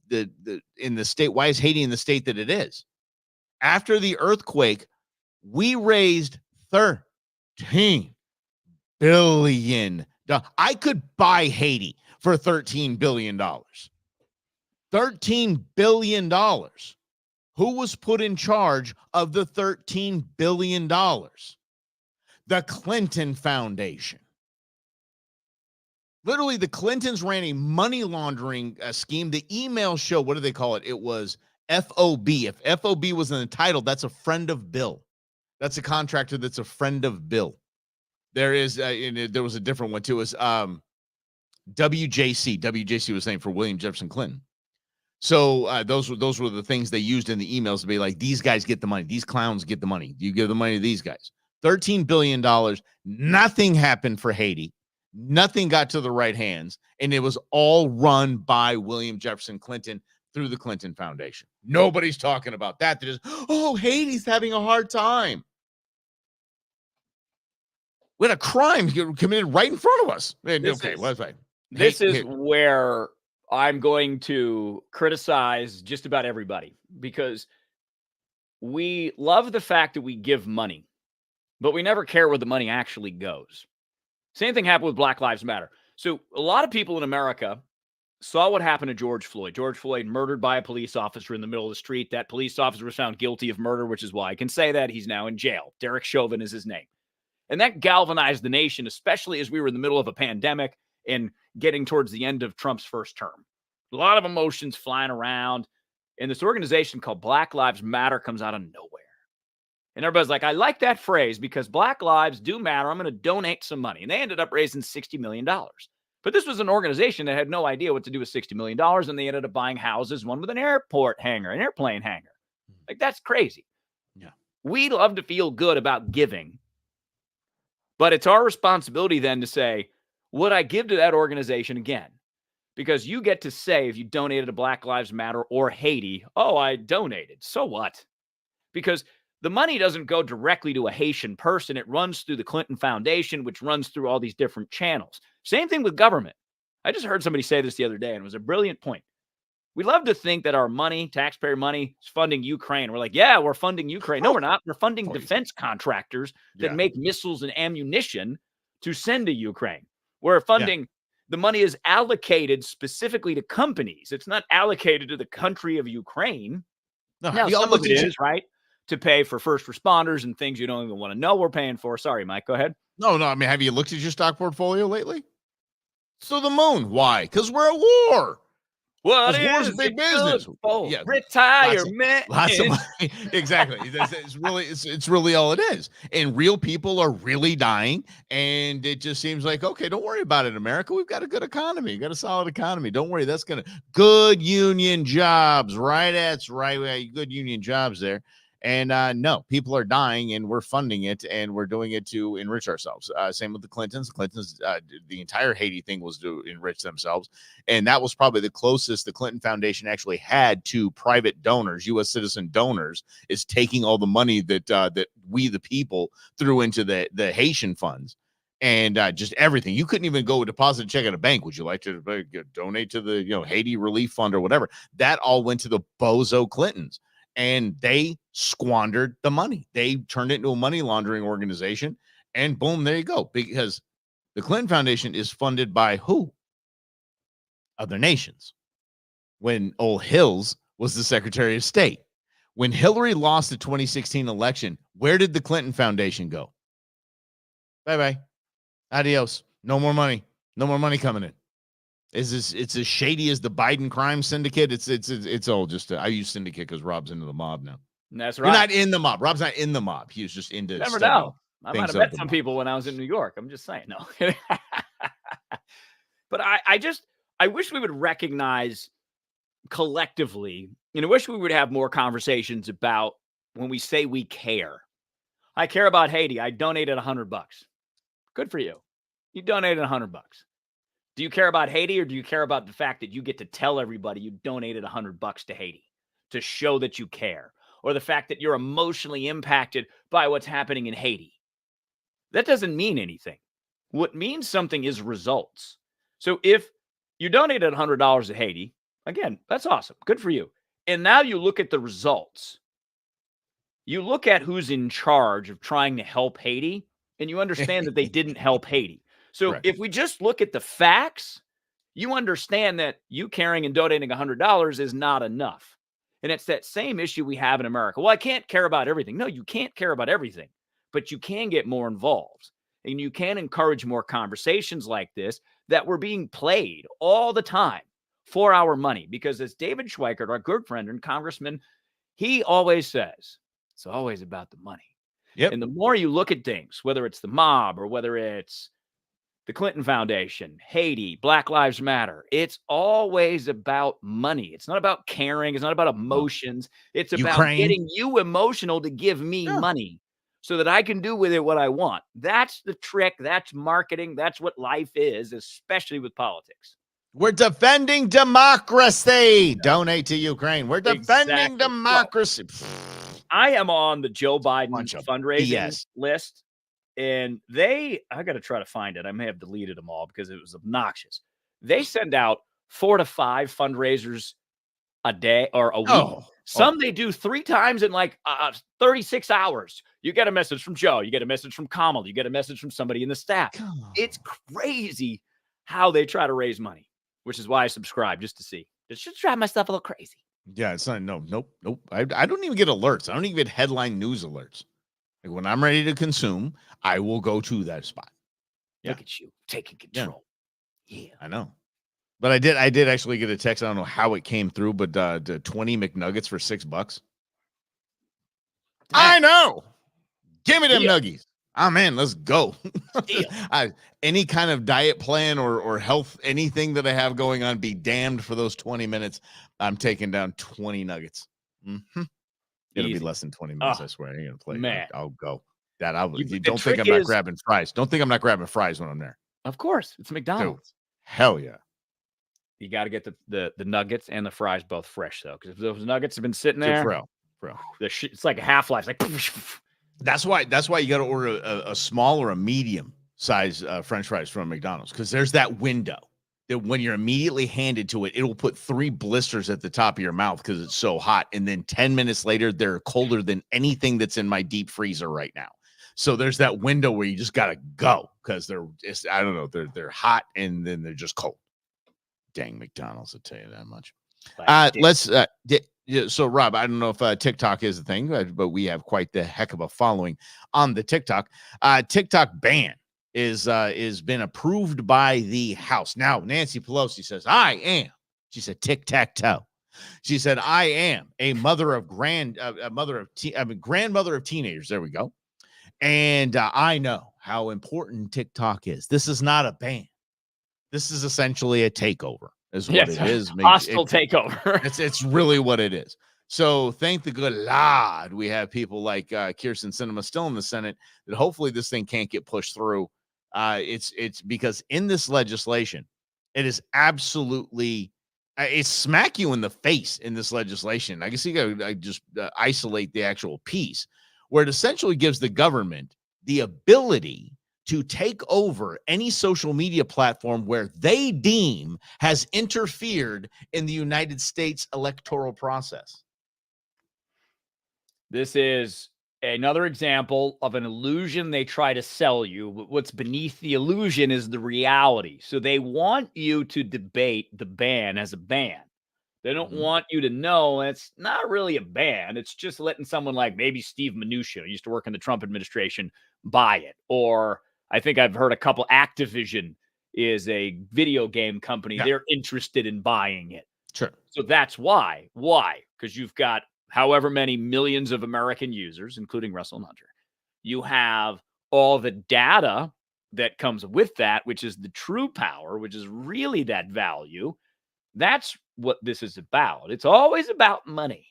A: in the state? Why is Haiti in the state that it is? After the earthquake, we raised $13 billion. I could buy Haiti for $13 billion. $13 billion. Who was put in charge of the $13 billion? The Clinton Foundation. Literally, the Clintons ran a money laundering scheme. The email show, what do they call it? It was FOB. If FOB was in the title, that's a friend of Bill. That's a contractor that's a friend of Bill. There is, there was a different one too. It was WJC. WJC was named for William Jefferson Clinton. So those were the things they used in the emails to be like, these guys get the money. These clowns get the money. You give the money to these guys. $13 billion. Nothing happened for Haiti. Nothing got to the right hands. And it was all run by William Jefferson Clinton through the Clinton Foundation. Nobody's talking about that. They're just, oh, Haiti's having a hard time. We had a crime committed right in front of us.
B: This is where I'm going to criticize just about everybody, because we love the fact that we give money, but we never care where the money actually goes. Same thing happened with Black Lives Matter. So a lot of people in America saw what happened to George Floyd. George Floyd murdered by a police officer in the middle of the street. That police officer was found guilty of murder, which is why I can say that. He's now in jail. Derek Chauvin is his name. And that galvanized the nation, especially as we were in the middle of a pandemic and getting towards the end of Trump's first term. A lot of emotions flying around. And this organization called Black Lives Matter comes out of nowhere. And everybody's like, I like that phrase because Black lives do matter. I'm going to donate some money. And they ended up raising $60 million. But this was an organization that had no idea what to do with $60 million. And they ended up buying houses, one with an airport hangar, an airplane hangar. Like, that's crazy.
A: Yeah.
B: We love to feel good about giving. But it's our responsibility then to say, would I give to that organization again? Because you get to say, if you donated to Black Lives Matter or Haiti, oh, I donated. So what? Because the money doesn't go directly to a Haitian person. It runs through the Clinton Foundation, which runs through all these different channels. Same thing with government. I just heard somebody say this the other day, and it was a brilliant point. We love to think that our money, taxpayer money, is funding Ukraine. We're like, yeah, we're funding Ukraine. No, we're not. We're funding defense contractors that make missiles and ammunition to send to Ukraine. We're funding, the money is allocated specifically to companies. It's not allocated to the country of Ukraine.
A: No,
B: now, some of it is, right, to pay for first responders and things you don't even want to know we're paying for. Sorry, Mike, go ahead.
A: No, I mean, have you looked at your stock portfolio lately? So the moon. Why? Because we're at war.
B: What
A: war's big business?
B: Yeah, retirement.
A: Lots of money. Exactly. It's really all it is. And real people are really dying. And it just seems like, okay, don't worry about it, America. We've got a good economy. We've got a solid economy. Don't worry. That's going to good union jobs, right? That's right. We got good union jobs there. And no, people are dying, and we're funding it, and we're doing it to enrich ourselves. Same with the Clintons. The entire Haiti thing was to enrich themselves, and that was probably the closest the Clinton Foundation actually had to private donors, U.S. citizen donors, is taking all the money that we, the people, threw into the Haitian funds, and just everything. You couldn't even go deposit a check at a bank. Would you like to donate to the Haiti Relief Fund or whatever? That all went to the bozo Clintons. And they squandered the money. They turned it into a money laundering organization. And boom, there you go. Because the Clinton Foundation is funded by who? Other nations. When old Hills was the Secretary of State. When Hillary lost the 2016 election, where did the Clinton Foundation go? Bye-bye. Adios. No more money. No more money coming in. It's as shady as the Biden crime syndicate. It's all just I use syndicate because Rob's into the mob now.
B: That's right.
A: You're not in the mob. Rob's not in the mob. He was just into
B: Never know. I might
A: things
B: have
A: of
B: met
A: the
B: some
A: mob.
B: people when I was in New York. I'm just saying. No. But I wish we would recognize collectively, and I wish we would have more conversations about when we say we care. I care about Haiti. I donated $100. Good for you. You donated $100. Do you care about Haiti, or do you care about the fact that you get to tell everybody you donated $100 to Haiti to show that you care, or the fact that you're emotionally impacted by what's happening in Haiti? That doesn't mean anything. What means something is results. So if you donated $100 to Haiti, again, that's awesome. Good for you. And now you look at the results. You look at who's in charge of trying to help Haiti, and you understand that they didn't help Haiti. So
A: Correct.
B: if we just look at the facts, you understand that you caring and donating $100 is not enough. And it's that same issue we have in America. Well, I can't care about everything. No, you can't care about everything, but you can get more involved. And you can encourage more conversations like this that were being played all the time for our money. Because as David Schweikert, our good friend and congressman, he always says, it's always about the money.
A: Yep.
B: And the more you look at things, whether it's the mob or whether it's the Clinton Foundation, Haiti, Black Lives Matter, it's always about money. It's not about caring. It's not about emotions. It's about
A: Ukraine.
B: getting you emotional to give me money so that I can do with it what I want. That's the trick. That's marketing. That's what life is, especially with politics.
A: We're defending democracy. Donate to Ukraine. We're defending
B: Exactly.
A: democracy.
B: I am on the Joe Biden
A: Bunch of
B: fundraising
A: BS.
B: list, and I got to try to find it. I may have deleted them all because it was obnoxious. They send out 4 to 5 fundraisers a day or a week. Some they do 3 times in like 36 hours. You get a message from Joe. You get a message from Kamal. You get a message from somebody in the staff. It's crazy how they try to raise money, which is why I subscribe just to see. It's just drive myself a little crazy.
A: Yeah, it's not. Nope. I don't even get alerts. I don't even get headline news alerts. Like when I'm ready to consume, I will go to that spot. Yeah.
B: Look at you taking control. Yeah.
A: I know. But I did actually get a text. I don't know how it came through, but 20 McNuggets for $6. I know. Give me them nuggies. Oh man, let's go. Any kind of diet plan or health, anything that I have going on, be damned for those 20 minutes. I'm taking down 20 nuggets. Mm-hmm. It'll be less than 20 minutes, I swear. I ain't gonna play.
B: Man.
A: I'll go. You don't think I'm not grabbing fries. Don't think I'm not grabbing fries when I'm there.
B: Of course. It's McDonald's.
A: Dude, hell yeah.
B: You got to get the nuggets and the fries both fresh, though, because if those nuggets have been sitting there,
A: bro.
B: It's like a half-life. Like
A: That's why you got to order a small or a medium size French fries from McDonald's, because there's that window that when you're immediately handed to it, it'll put 3 blisters at the top of your mouth because it's so hot, and then 10 minutes later, they're colder than anything that's in my deep freezer right now. So there's that window where you just got to go because they're hot and then they're just cold. Dang McDonald's, I'll tell you that much. So Rob, I don't know if TikTok is a thing, but we have quite the heck of a following on the TikTok. TikTok ban is been approved by the House. Now, Nancy Pelosi says, she said, tic-tac-toe. She said, I am a grandmother of teenagers. There we go. And I know how important TikTok is. This is not a ban. This is essentially a takeover, is what it is.
B: Hostile takeover.
A: It's really what it is. So thank the good Lord we have people like Kyrsten Sinema still in the Senate, that hopefully this thing can't get pushed through. It's because in this legislation, it is absolutely it smack you in the face in this legislation. I guess you got to just isolate the actual piece where it essentially gives the government the ability to take over any social media platform where they deem has interfered in the United States electoral process.
B: This is another example of an illusion they try to sell you. What's beneath the illusion is the reality. So they want you to debate the ban as a ban, They don't want you to know. And it's not really a ban. It's just letting someone like maybe Steve Mnuchin, used to work in the Trump administration, buy it. Or I think I've heard a couple. Activision is a video game company.
A: Yeah.
B: They're interested in buying it.
A: Sure.
B: So that's why. Why? Because you've got however many millions of American users, including Russell and Hunter. You have all the data that comes with that, which is the true power, which is really that value. That's what this is about. It's always about money.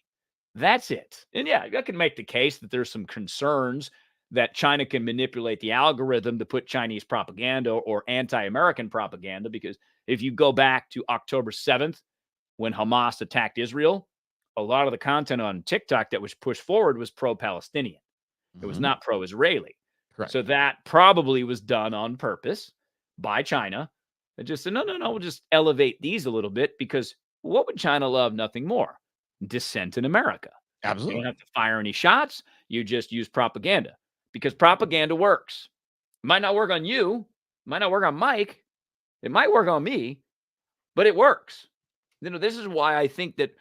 B: That's it. And yeah, I can make the case that there's some concerns that China can manipulate the algorithm to put Chinese propaganda or anti-American propaganda, because if you go back to October 7th, when Hamas attacked Israel, a lot of the content on TikTok that was pushed forward was pro-Palestinian. It was not pro-Israeli.
A: Correct.
B: So that probably was done on purpose by China. And just said, no, we'll just elevate these a little bit, because what would China love? Nothing more. Dissent in America.
A: Absolutely.
B: You don't have to fire any shots. You just use propaganda, because propaganda works. It might not work on you. It might not work on Mike. It might work on me, but it works. This is why I think that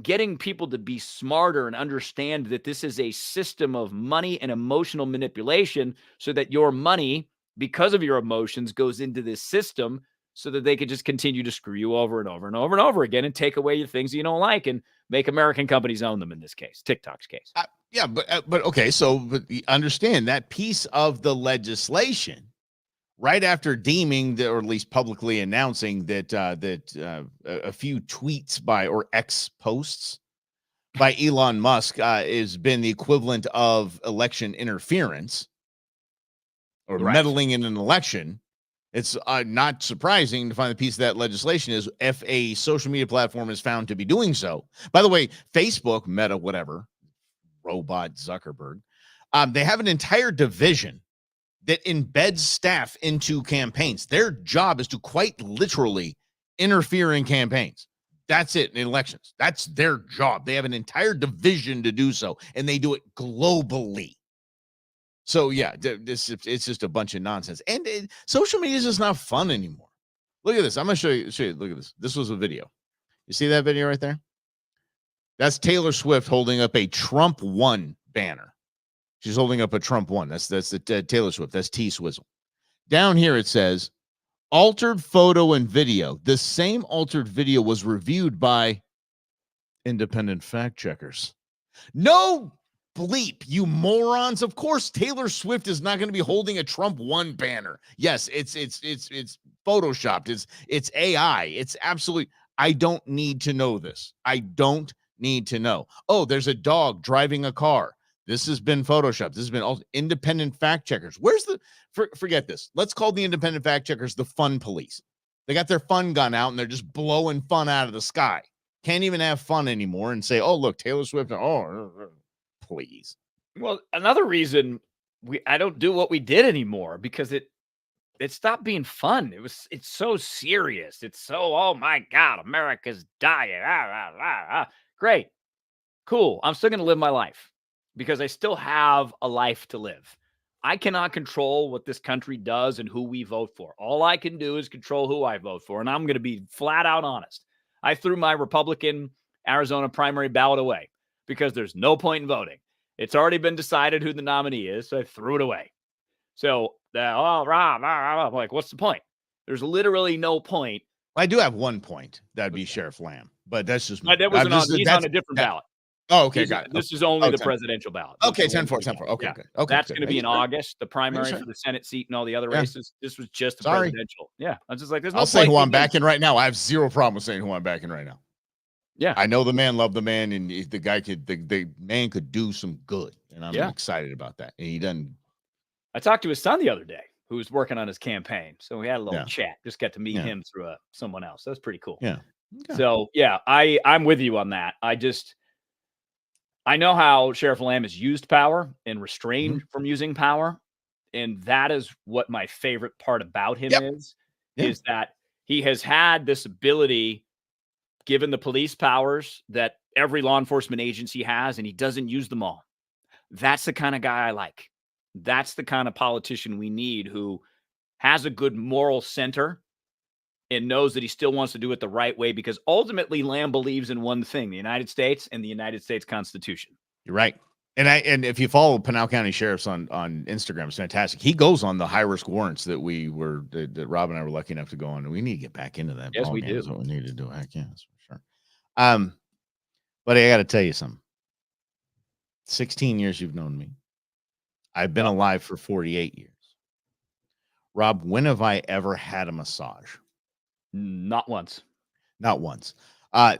B: getting people to be smarter and understand that this is a system of money and emotional manipulation, so that your money, because of your emotions, goes into this system so that they can just continue to screw you over and over and over and over again and take away the things you don't like and make American companies own them, in this case, TikTok's case.
A: Yeah, but okay, but understand that piece of the legislation right after deeming or at least publicly announcing that a few tweets or X posts by Elon Musk has been the equivalent of election interference or meddling in an election. It's not surprising to find the piece of that legislation is if a social media platform is found to be doing so. By the way, Facebook, Meta, whatever, robot Zuckerberg, they have an entire division that embeds staff into campaigns. Their job is to quite literally interfere in campaigns. That's it, in elections. That's their job. They have an entire division to do so, and they do it globally. So yeah, it's just a bunch of nonsense. And social media is just not fun anymore. Look at this. I'm going to show you. Look at this. This was a video. You see that video right there? That's Taylor Swift holding up a Trump won banner. She's holding up a Trump one. That's the Taylor Swift. That's T-Swizzle. Down here it says, altered photo and video. The same altered video was reviewed by independent fact checkers. No bleep, you morons. Of course, Taylor Swift is not going to be holding a Trump one banner. Yes, it's photoshopped. It's AI. It's absolutely. I don't need to know this. I don't need to know. Oh, there's a dog driving a car. This has been photoshopped. This has been all independent fact checkers. Where's the forget this. Let's call the independent fact checkers the fun police. They got their fun gun out and they're just blowing fun out of the sky. Can't even have fun anymore and say, oh, look, Taylor Swift. Oh, please.
B: Well, another reason I don't do what we did anymore, because it stopped being fun. It's so serious. It's so, oh my God, America's dying. Great. Cool. I'm still going to live my life, because I still have a life to live. I cannot control what this country does and who we vote for. All I can do is control who I vote for. And I'm going to be flat out honest. I threw my Republican Arizona primary ballot away because there's no point in voting. It's already been decided who the nominee is, so I threw it away. So, I'm like, what's the point? There's literally no point.
A: I do have one point. That'd be Sheriff Lamb, but that's just
B: that wasn't on. He's on a different ballot.
A: Oh, okay, got it.
B: This is only the presidential ballot.
A: Okay, 10-4. Okay,
B: yeah.
A: good. Okay,
B: that's going to be in August. The primary for the Senate seat and all the other races. This was just the presidential. Yeah, I'm just like, there's no.
A: I'll say who I'm backing right now. I have zero problem with saying who I'm backing right now.
B: Yeah,
A: I know the man, love the man, and the guy the man could do some good, and I'm excited about that. And he doesn't.
B: I talked to his son the other day, who was working on his campaign, so we had a little chat. Just got to meet him through someone else. That's pretty cool.
A: Yeah.
B: Okay. So yeah, I'm with you on that. I know how Sheriff Lamb has used power and restrained from using power. And that is what my favorite part about him is that he has had this ability, given the police powers that every law enforcement agency has, and he doesn't use them all. That's the kind of guy I like. That's the kind of politician we need, who has a good moral center, and knows that he still wants to do it the right way, because ultimately Lamb believes in one thing: the United States and the United States Constitution.
A: You're right. And if you follow Pinal County Sheriff's on Instagram, it's fantastic. He goes on the high risk warrants that Rob and I were lucky enough to go on, and we need to get back into that.
B: Yes, we do.
A: That's what we need to do. Heck yeah, that's for sure. But I got to tell you something. 16 years you've known me. I've been alive for 48 years. Rob, when have I ever had a massage?
B: Not once.
A: Not once.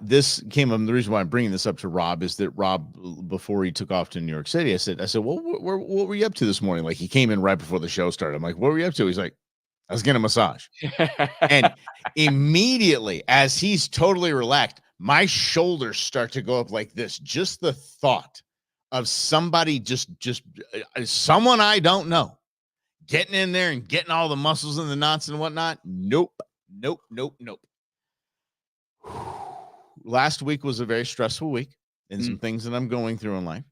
A: This came up. The reason why I'm bringing this up to Rob is that Rob, before he took off to New York City, I said, well, what were you up to this morning? Like, he came in right before the show started. I'm like, what were you up to? He's like, I was getting a massage. And immediately, as he's totally relaxed, my shoulders start to go up like this. Just the thought of somebody, just someone I don't know, getting in there and getting all the muscles and the knots and whatnot. Nope. Last week was a very stressful week and some things that I'm going through in life.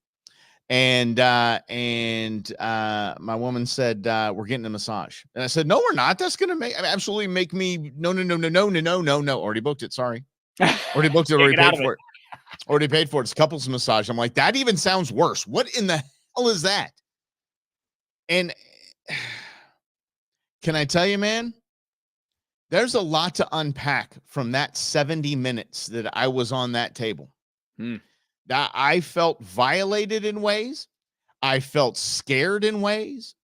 A: And my woman said, we're getting a massage. And I said, no, we're not. That's going to absolutely make me no. Already booked it. Sorry. Already booked it. Already paid for it. Already paid for it. It's couples massage. I'm like, that even sounds worse. What in the hell is that? And can I tell you, man, there's a lot to unpack from that 70 minutes that I was on that table. I felt violated in ways. I felt scared in ways.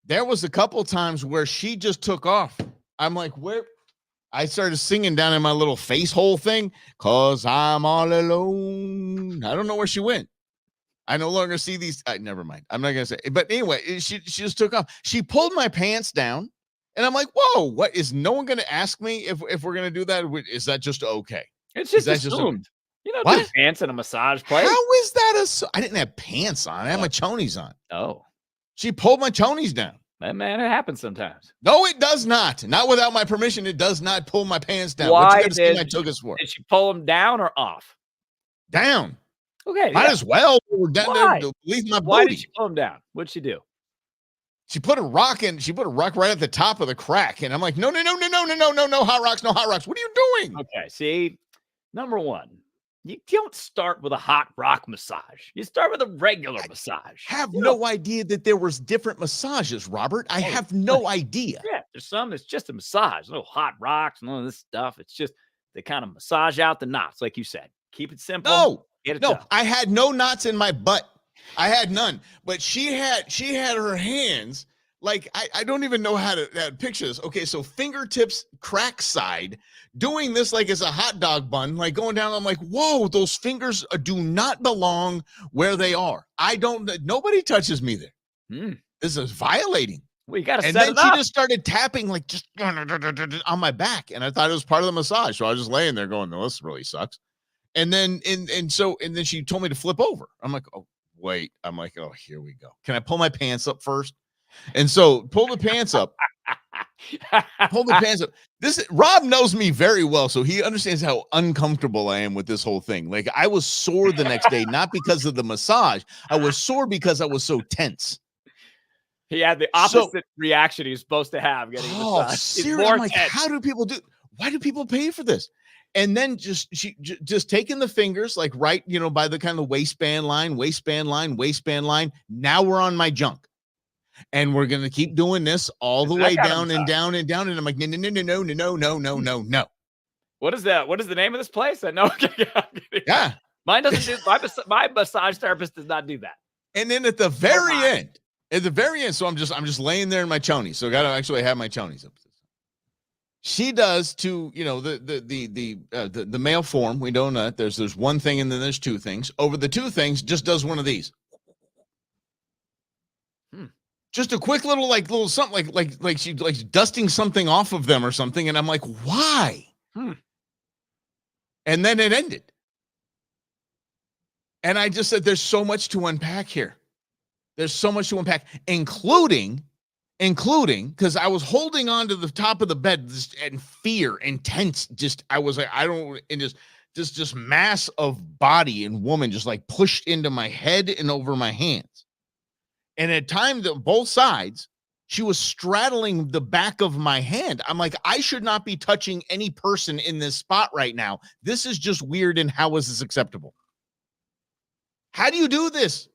A: There was a couple times where she just took off. I'm like, where? I started singing down in my little face hole thing, 'cause I'm all alone. I don't know where she went. I no longer see these. Never mind. I'm not going to say. But anyway, she just took off. She pulled my pants down. And I'm like, whoa, what? Is no one going to ask me if we're going to do that? Is that just okay?
B: It's just assumed. You know,
A: what?
B: Pants in a massage place.
A: How is that? I didn't have pants on. I had my chonies on.
B: Oh.
A: She pulled my chonies down.
B: Man, it happens sometimes.
A: No, it does not. Not without my permission. It does not pull my pants down.
B: Why
A: what you did I took us for?
B: Did she pull them down or off?
A: Down.
B: Okay.
A: Might as well. We're down there to leave my
B: Why
A: booty.
B: did she pull them down? What'd she do?
A: She put a rock right at the top of the crack. And I'm like, no, hot rocks, no hot rocks. What are you doing?
B: Okay. See, number one, you don't start with a hot rock massage. You start with a regular massage.
A: I have no idea that there was different massages, Robert. I have no idea.
B: Yeah, there's some that's just a massage. No hot rocks, none of this stuff. It's just they kind of massage out the knots, like you said. Keep it simple.
A: No,
B: get it
A: no,
B: done.
A: I had no knots in my butt. I had none. But she had her hands like I don't even know how to picture this. Okay, so fingertips crack side, doing this like it's a hot dog bun, like going down. I'm like, whoa, those fingers do not belong where they are. Nobody touches me there. This is violating.
B: Well, you got to set
A: it up. And then she
B: up.
A: just started tapping like just on my back. And I thought it was part of the massage. So I was just laying there going, no, this really sucks. And then, and then she told me to flip over. I'm like, oh, wait. I'm like, oh, here we go. Can I pull my pants up first? And so pull the pants up. Pull the pants up. Rob knows me very well, so he understands how uncomfortable I am with this whole thing. Like, I was sore the next day, not because of the massage. I was sore because I was so tense.
B: He had the opposite reaction he was supposed to have getting massage.
A: Seriously, I'm like, how do people do? Why do people pay for this? And then she taking the fingers like right, by the kind of waistband line. Now we're on my junk. And we're going to keep doing this all the way down and down and down. And I'm like, no.
B: What is that? What is the name of this place? I know.
A: Yeah.
B: Mine doesn't do, my massage therapist does not do that.
A: And then at the very end, so I'm just laying there in my chonies. So I got to actually have my chonies up. She does to, the male form. We don't know. There's one thing and then there's two things. Over the two things, just does one of these. Just a quick little something like she's dusting something off of them or something. And I'm like, why? And then it ended. And I just said, there's so much to unpack here. There's so much to unpack, including because I was holding on to the top of the bed and fear, intense. I was like, just mass of body and woman just like pushed into my head and over my hands. And at times, both sides, she was straddling the back of my hand. I'm like, I should not be touching any person in this spot right now. This is just weird. And how is this acceptable? How do you do this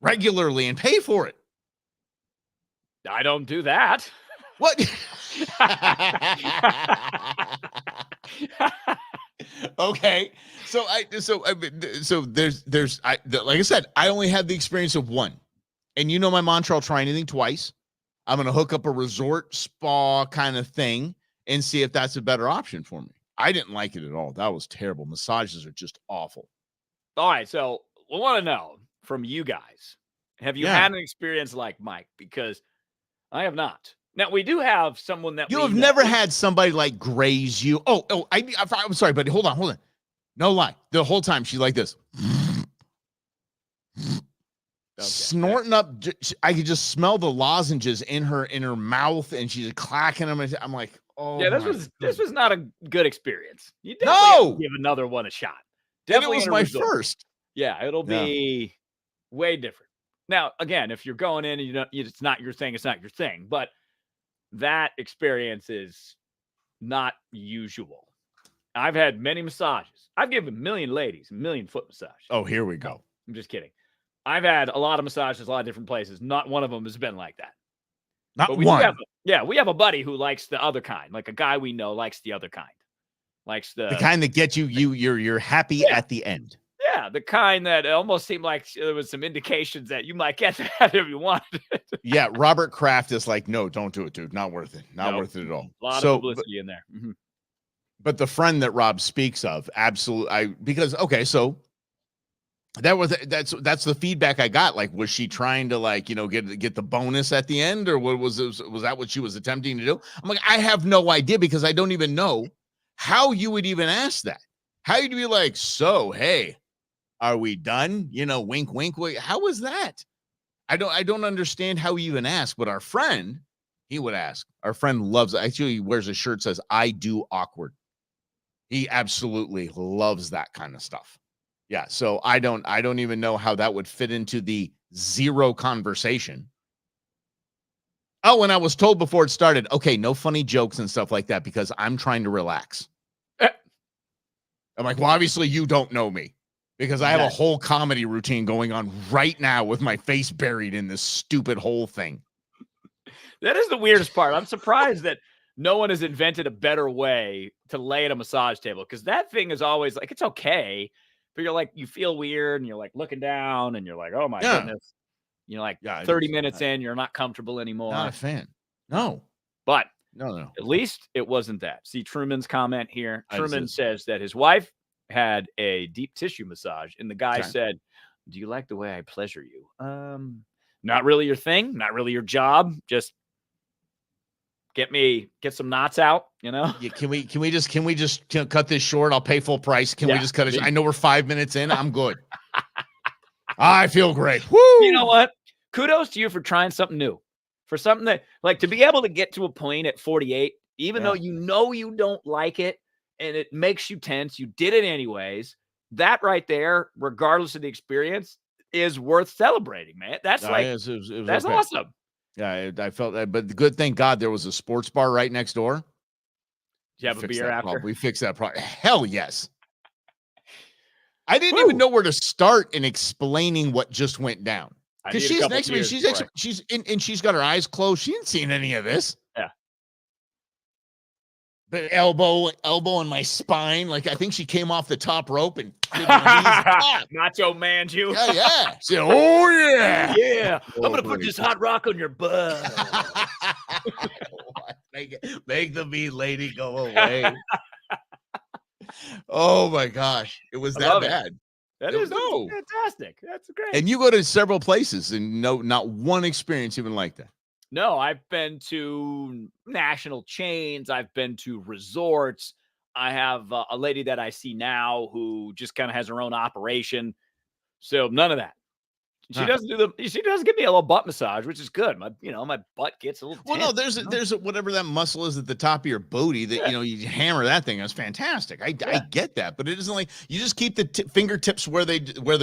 A: regularly and pay for it?
B: I don't do that.
A: What? Okay. So like I said, I only had the experience of one. And you know my mantra, I'll try anything twice. I'm going to hook up a resort spa kind of thing and see if that's a better option for me. I didn't like it at all. That was terrible. Massages are just awful.
B: All right. So we want to know from you guys, have you had an experience like Mike? Because I have not. Now, we do have someone that
A: you have never had somebody like graze you. I'm sorry, but hold on. No lie. The whole time she's like this. Okay. Snorting up. I could just smell the lozenges in her mouth, and she's clacking them. I'm like, oh
B: yeah, this was not a good experience. You definitely have to give another one a shot.
A: Definitely, and it was my first.
B: Yeah, it'll be way different. Now, again, if you're going in and it's not your thing, it's not your thing. But that experience is not usual. I've had many massages. I've given a million ladies a million foot massage.
A: Oh, here we go.
B: I'm just kidding. I've had a lot of massages, a lot of different places. Not one of them has been like that.
A: Not one.
B: We have a buddy who likes the other kind. Like a guy we know likes the other kind. Likes the
A: kind that gets you're happy at the end.
B: Yeah, the kind that almost seemed like there was some indications that you might get that if you wanted it.
A: Yeah, Robert Kraft is like, no, don't do it, dude. Not worth it. Not worth it at all.
B: A lot of publicity in there. Mm-hmm.
A: But the friend that Rob speaks of, absolutely, so that's the feedback I got. Like, was she trying to get the bonus at the end, or what was that what she was attempting to do? I'm like, I have no idea, because I don't even know how you would even ask that. How you'd be like, so, hey, are we done? Wink, wink. How was that? I don't understand how you even ask, but our friend, he would ask. Our friend loves it. Actually, he wears a shirt that says, I do awkward. He absolutely loves that kind of stuff. Yeah. So I don't even know how that would fit into the zero conversation. Oh, and I was told before it started, okay, no funny jokes and stuff like that, because I'm trying to relax. I'm like, well, obviously you don't know me, because I have a whole comedy routine going on right now with my face buried in this stupid whole thing.
B: That is the weirdest part. I'm surprised that no one has invented a better way to lay at a massage table, because that thing is always like, it's okay, but you're like, you feel weird, and you're like looking down, and you're like, oh my goodness. 30 minutes in, you're not comfortable anymore.
A: Not a fan. No.
B: But
A: no.
B: At least it wasn't that. See Truman's comment here. Truman says that his wife had a deep tissue massage, and the guy said, do you like the way I pleasure you? Not really your thing, not really your job. Just get some knots out,
A: Yeah, can we just cut this short? I'll pay full price. Can we just cut it? I know we're 5 minutes in. I'm good. I feel great. Woo!
B: You know what? Kudos to you for trying something new. For something that, like, to be able to get to a point at 48, even though you don't like it and it makes you tense, you did it anyways. That right there, regardless of the experience, is worth celebrating, man. That's that's okay. Awesome.
A: Yeah, I felt that, but the good, thank God there was a sports bar right next door.
B: Did you have a beer after?
A: We fixed that problem. Hell yes. I didn't even know where to start in explaining what just went down. Because she's next to me, she's got her eyes closed. She ain't seen any of this.
B: Yeah.
A: The elbow in my spine. Like, I think she came off the top rope and did her knees.
B: Macho man, you.
A: Yeah. She said, oh yeah.
B: Yeah. I'm gonna put this hot rock on your butt.
A: Make the mean lady go away. Oh my gosh. It was that bad.
B: That is fantastic. That's great.
A: And you go to several places and not one experience even like that.
B: No, I've been to national chains. I've been to resorts. I have a lady that I see now who just kind of has her own operation. So none of that. She doesn't give me a little butt massage, which is good. My butt gets a little tense.
A: Well, no, there's whatever that muscle is at the top of your booty that you hammer that thing. That's fantastic. I get that, but it isn't like you just keep the fingertips where they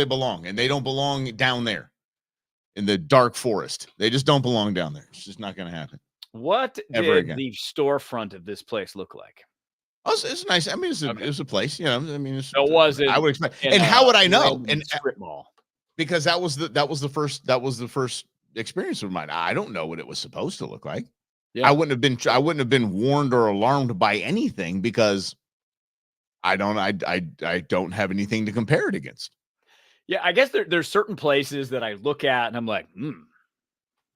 A: belong, and they don't belong down there. in the dark forest. They just don't belong down there. It's just not going to happen.
B: What
A: Ever
B: did
A: again.
B: the storefront of this place look like?
A: Oh, it's nice. I mean,
B: Okay.
A: it was a place, you know. I mean,
B: So was it
A: I would expect.
B: in
A: And how would I know?
B: random
A: And
B: strip mall.
A: because that was the first experience of mine. I don't know what it was supposed to look like.
B: Yeah.
A: I wouldn't have been warned or alarmed by anything because I don't have anything to compare it against.
B: Yeah, I guess there's certain places that I look at and I'm like, does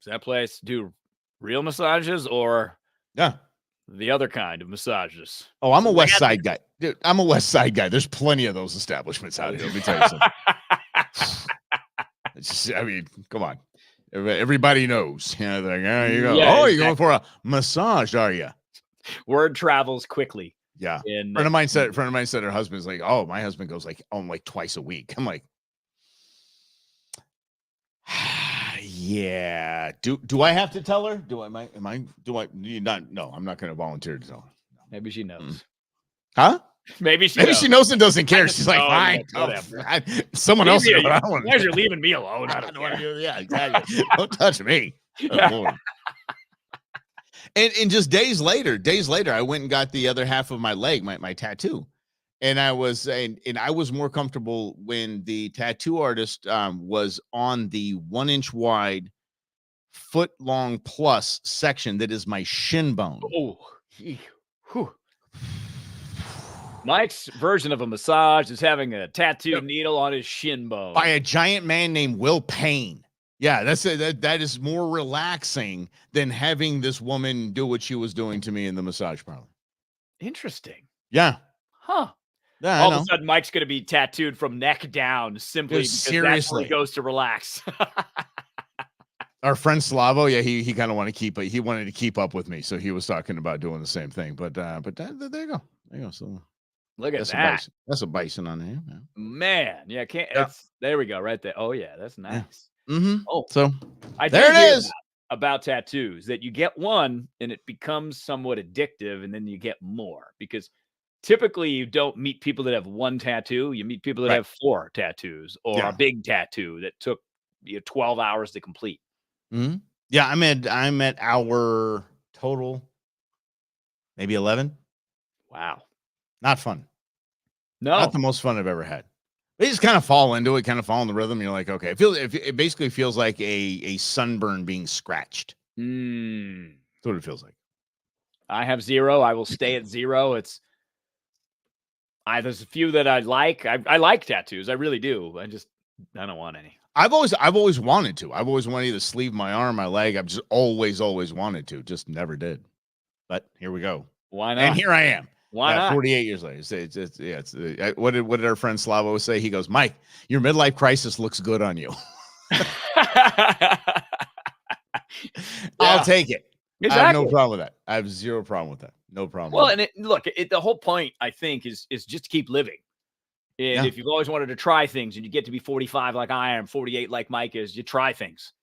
B: that place do real massages or
A: Yeah.
B: the other kind of massages?
A: Oh, I'm a West Side guy. Dude, I'm a West Side guy. There's plenty of those establishments out here. Let me tell you something. I mean, come on. Everybody knows. You know, they're like, oh, you go.
B: Yeah,
A: Oh, you're going for a massage, are you?
B: Word travels quickly.
A: Yeah. Friend of mine said her husband's like, oh, my husband goes like twice a week. I'm like, yeah. Do I have to tell her? No, I'm not going to volunteer to tell her. No.
B: Maybe she knows.
A: Huh?
B: Maybe she
A: knows and doesn't care. She's like, fine.
B: Whatever.
A: Someone else.
B: You guys are leaving me alone. I don't
A: want
B: care.
A: to. Yeah, exactly. Don't touch me. Oh, Lord. And just days later, I went and got the other half of my leg, my tattoo. And I was more comfortable when the tattoo artist was on the 1 inch wide, foot long plus section that is my shin bone.
B: Oh, whew. Mike's version of a massage is having a tattoo needle on his shin bone
A: by a giant man named Will Payne. Yeah, that is more relaxing than having this woman do what she was doing to me in the massage parlor.
B: Interesting.
A: Yeah.
B: Huh.
A: Yeah,
B: all of a sudden, Mike's going to be tattooed from neck down simply because that's where he goes to relax.
A: Our friend Slavo, yeah, he kind of wanted to keep up with me, so he was talking about doing the same thing. But there you go. There you go. So
B: look at that.
A: That's a bison on there. Yeah.
B: Man, yeah, there we go, right there. Oh yeah, that's nice.
A: Yeah. Mm-hmm.
B: Oh,
A: so
B: I
A: there it is.
B: About tattoos that you get one and it becomes somewhat addictive, and then you get more because typically you don't meet people that have one tattoo. You meet people that have 4 tattoos or a big tattoo that took 12 hours to complete.
A: Mm-hmm. Yeah, I'm at our total, maybe 11.
B: Wow,
A: not fun.
B: No,
A: not the most fun I've ever had. They just kind of fall into it, kind of fall in the rhythm. You're like, okay, it basically feels like a sunburn being scratched. That's what it feels like.
B: I have 0. I will stay at 0. There's a few that I like. I like tattoos. I really do. I don't want any.
A: I've always wanted to. I've always wanted to sleeve my arm, my leg. I've just always wanted to. Just never did. But here we go.
B: Why not?
A: And here I am.
B: Why not?
A: 48 years later. What did our friend Slavo say? He goes, Mike, your midlife crisis looks good on you. I'll take it.
B: Exactly.
A: I have no problem with that. I have 0 problem with that. No problem.
B: Well, and the whole point, I think, is just to keep living. And if you've always wanted to try things and you get to be 45 like I am, 48 like Mike is, you try things.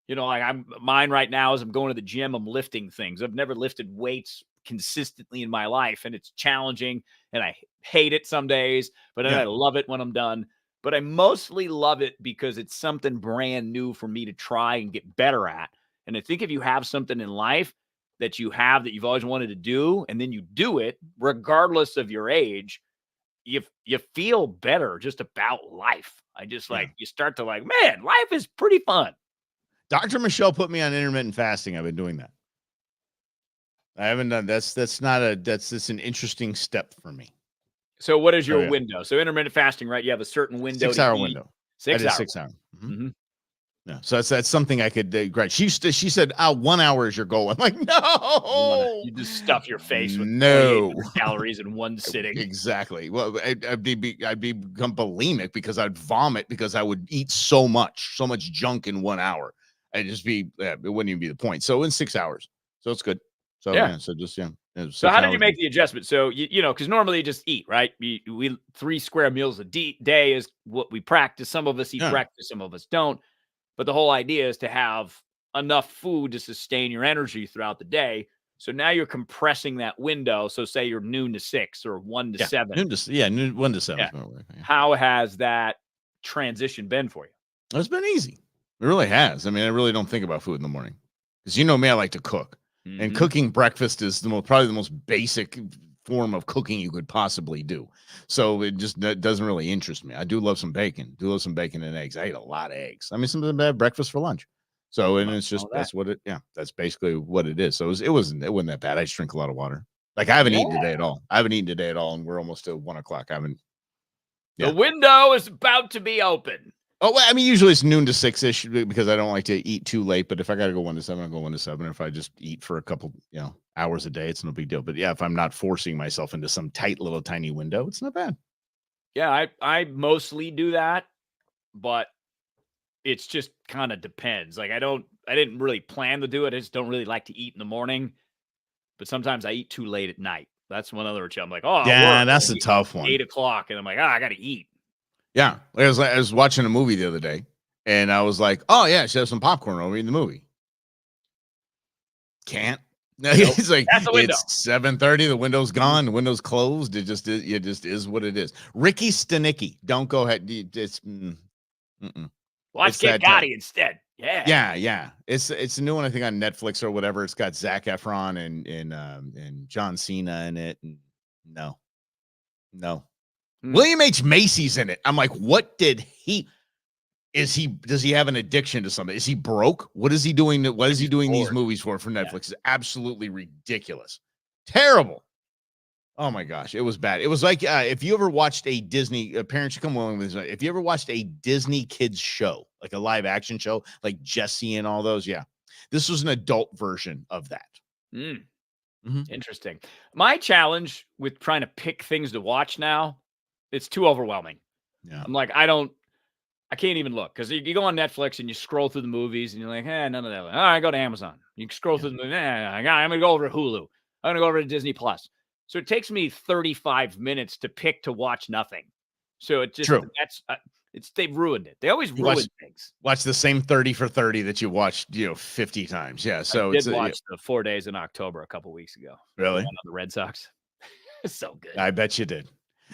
B: Like mine right now is I'm going to the gym, I'm lifting things. I've never lifted weights consistently in my life, and it's challenging, and I hate it some days, but then I love it when I'm done. But I mostly love it because it's something brand new for me to try and get better at. And I think if you have something in life that you've always wanted to do, and then you do it, regardless of your age, you feel better just about life. You start to man, life is pretty fun.
A: Dr. Michelle put me on intermittent fasting. I've been doing that. I haven't done that's an interesting step for me.
B: So what is your window? So intermittent fasting, right? You have a certain window.
A: 6 hour window.
B: 6 hours.
A: 6 hours. Mm-hmm. Yeah. So that's something I could great. She said 1 hour is your goal. I'm like, no.
B: You just stuff your face with calories in one sitting.
A: Exactly. Well, I'd become bulimic because I'd vomit because I would eat so much junk in 1 hour. It wouldn't even be the point. So in 6 hours. So it's good. So
B: So how did you make the adjustment? So because normally you just eat, right? We 3 square meals a day is what we practice. Some of us eat breakfast, some of us don't. But the whole idea is to have enough food to sustain your energy throughout the day. So now you're compressing that window. So say you're noon to 6 or 1 to 7.
A: 1 to 7.
B: Yeah. How has that transition been for you?
A: It's been easy. It really has. I mean, I really don't think about food in the morning because you know me, I like to cook, and
B: Mhm.
A: cooking breakfast is probably the most basic form of cooking you could possibly do. So it just doesn't really interest me. I do love some bacon. Do love some bacon and eggs. I eat a lot of eggs. I mean, some of them have breakfast for lunch. So and it's just
B: All that.
A: that's what it. Yeah, that's basically what it is. So it wasn't that bad. I just drink a lot of water. Like I haven't eaten today at all. I haven't eaten today at all, and we're almost at 1:00. I haven't.
B: The
A: Yeah.
B: window is about to be open.
A: Oh, well, I mean, usually it's noon to 6-ish because I don't like to eat too late. But if I got to go 1 to 7, I'll go 1 to 7. If I just eat for a couple, hours a day, it's no big deal. But yeah, if I'm not forcing myself into some tight little tiny window, it's not bad.
B: Yeah, I mostly do that, but it's just kind of depends. Like I didn't really plan to do it. I just don't really like to eat in the morning. But sometimes I eat too late at night. That's one other issue. I'm like, oh,
A: Yeah, that's a tough one.
B: 8:00, and I'm like, I got to eat.
A: Yeah, I was watching a movie the other day, and I was like, oh yeah, should have some popcorn over in the movie. Can't. No,
B: Nope.
A: It's like
B: That's the window.
A: it's 7:30. The window's gone. The window's closed. It just is what it is. Ricky Stenicki, don't go ahead. It's
B: Watch
A: It's
B: Kid
A: that,
B: Gotti instead.
A: yeah. It's a new one, I think, on Netflix or whatever. It's got Zac Efron and John Cena in it. And no. William H. Macy's in it. I'm like, what did he? Does he have an addiction to something? Is he broke? What is he doing? What is he doing these movies for Netflix? It's absolutely ridiculous. Terrible. Oh my gosh, it was bad. It was like if you ever watched a Disney, parents should come along with this. If you ever watched a Disney kids show, like a live action show, like Jessie and all those, this was an adult version of that.
B: Interesting. My challenge with trying to pick things to watch now, it's too overwhelming.
A: Yeah.
B: I'm like, I can't even look because you go on Netflix and you scroll through the movies and you're like, none of that. All right, go to Amazon. You scroll through the movie. I'm going to go over to Hulu. I'm going to go over to Disney Plus. So it takes me 35 minutes to pick to watch nothing. So it just, they've ruined it. They always ruin things.
A: Watch the same 30 for 30 that you watched, 50 times. Yeah. So
B: I did watch the 4 Days in October a couple weeks ago.
A: Really?
B: On the Red Sox. It's so good.
A: I bet you did.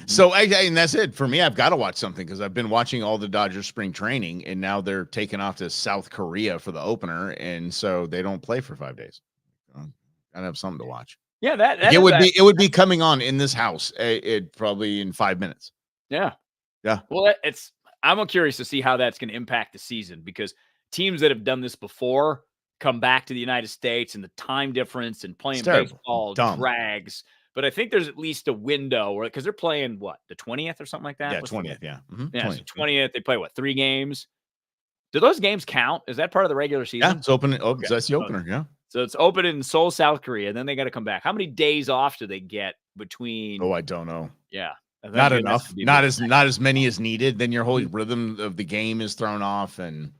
A: So and that's it for me. I've got to watch something because I've been watching all the Dodgers spring training, and now they're taking off to South Korea for the opener, and so they don't play for 5 days. Gotta have something to watch.
B: Yeah,
A: it would be coming on in this house. It probably in 5 minutes.
B: Yeah.
A: Well,
B: I'm curious to see how that's going to impact the season because teams that have done this before come back to the United States and the time difference and playing baseball drags. But I think there's at least a window because they're playing the 20th or something like that.
A: Yeah, 20th. Yeah.
B: Yeah. 20th. So 20th. They play 3 games. Do those games count? Is that part of the regular season?
A: Yeah, it's open. Okay. That's the opener. Yeah.
B: So it's open in Seoul, South Korea, and then they got to come back. How many days off do they get between?
A: Oh, I don't know.
B: Yeah.
A: Not enough. Not as many as needed. Then your whole rhythm of the game is thrown off, and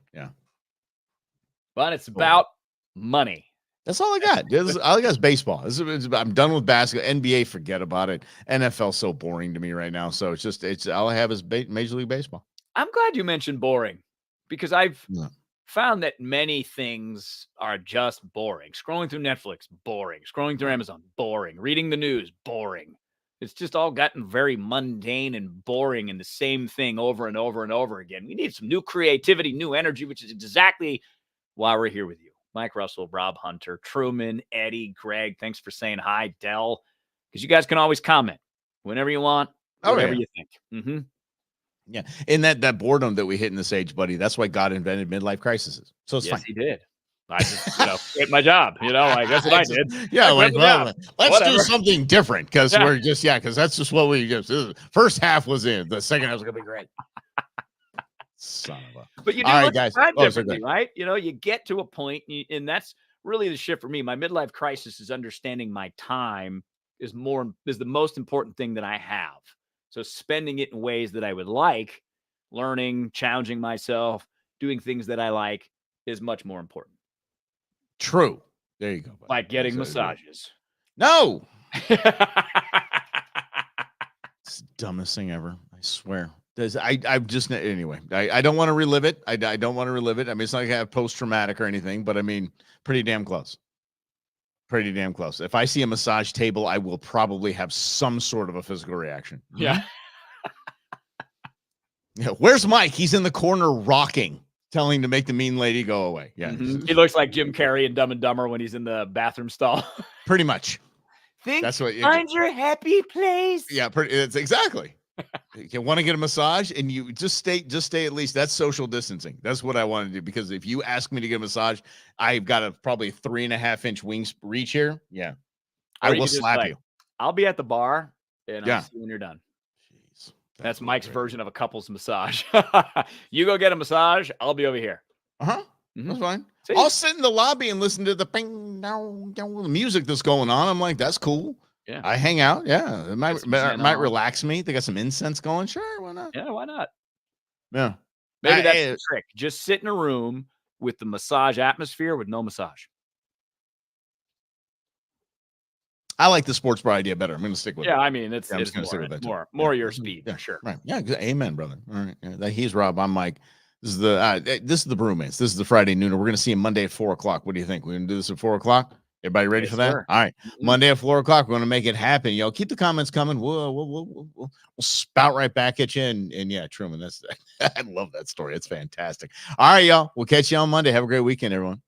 B: But it's about money.
A: That's all I got. All I got is baseball. I'm done with basketball. NBA, forget about it. NFL's so boring to me right now. So it's all I have is Major League Baseball.
B: I'm glad you mentioned boring because I've found that many things are just boring. Scrolling through Netflix, boring. Scrolling through Amazon, boring. Reading the news, boring. It's just all gotten very mundane and boring and the same thing over and over and over again. We need some new creativity, new energy, which is exactly why we're here with you. Mike Russell, Rob Hunter, Truman, Eddie, Greg. Thanks for saying hi, Dell. Because you guys can always comment whenever you want, whatever you think.
A: Yeah. And that boredom that we hit in this age, buddy, that's why God invented midlife crises. So it's fine.
B: He did. I just quit my job. I guess what I did.
A: Yeah, let's do something different because we're just because that's just what we just. First half was in. The second half was gonna be great. Son of a.
B: But you do look at time differently, right? You get to a point, and that's really the shift for me. My midlife crisis is understanding my time is the most important thing that I have. So spending it in ways that I would like, learning, challenging myself, doing things that I like is much more important.
A: True. There you go. Buddy.
B: Like getting massages.
A: No. It's the dumbest thing ever. I swear. I just anyway. I don't want to relive it. I don't want to relive it. I mean, it's not like I have post-traumatic or anything, but I mean, pretty damn close. Pretty damn close. If I see a massage table, I will probably have some sort of a physical reaction.
B: Yeah.
A: Yeah. Where's Mike? He's in the corner rocking. telling to make the mean lady go away. Yeah.
B: He looks like Jim Carrey in Dumb and Dumber when he's in the bathroom stall.
A: Pretty much.
B: That's what find your happy place.
A: Yeah, it's exactly. You want to get a massage and you just stay at least. That's social distancing. That's what I want to do, because if you ask me to get a massage, I've got a probably 3.5-inch wings reach here. Yeah. I will slap you.
B: I'll be at the bar and
A: Yeah.
B: I'll see you when you're done.
A: Jeez,
B: that's Mike's version of a couple's massage. You go get a massage, I'll be over here.
A: That's fine. See? I'll sit in the lobby and listen to the bing, down, the music that's going on. I'm like, that's cool.
B: Yeah.
A: I hang out. Yeah. It might relax me. They got some incense going. Sure. Why not?
B: Yeah. Why not?
A: Yeah.
B: Maybe that's the trick. Just sit in a room with the massage atmosphere with no massage.
A: I like the sports bar idea better. I'm going to stick with it.
B: Yeah, I mean, it's
A: I'm just going to stick with that.
B: More your speed.
A: Yeah,
B: for sure.
A: Right. Yeah. Amen, brother. All right. Yeah, he's Rob. I'm Mike. This is the Brewmance. This is the Friday Nooner. We're going to see him Monday at 4:00. What do you think? We're going to do this at 4:00. Everybody ready for that?
B: Sir.
A: All right. Monday at 4:00. We're going to make it happen. Yo, keep the comments coming. We'll spout right back at you. And yeah, Truman, I love that story. It's fantastic. All right, y'all. We'll catch you on Monday. Have a great weekend, everyone.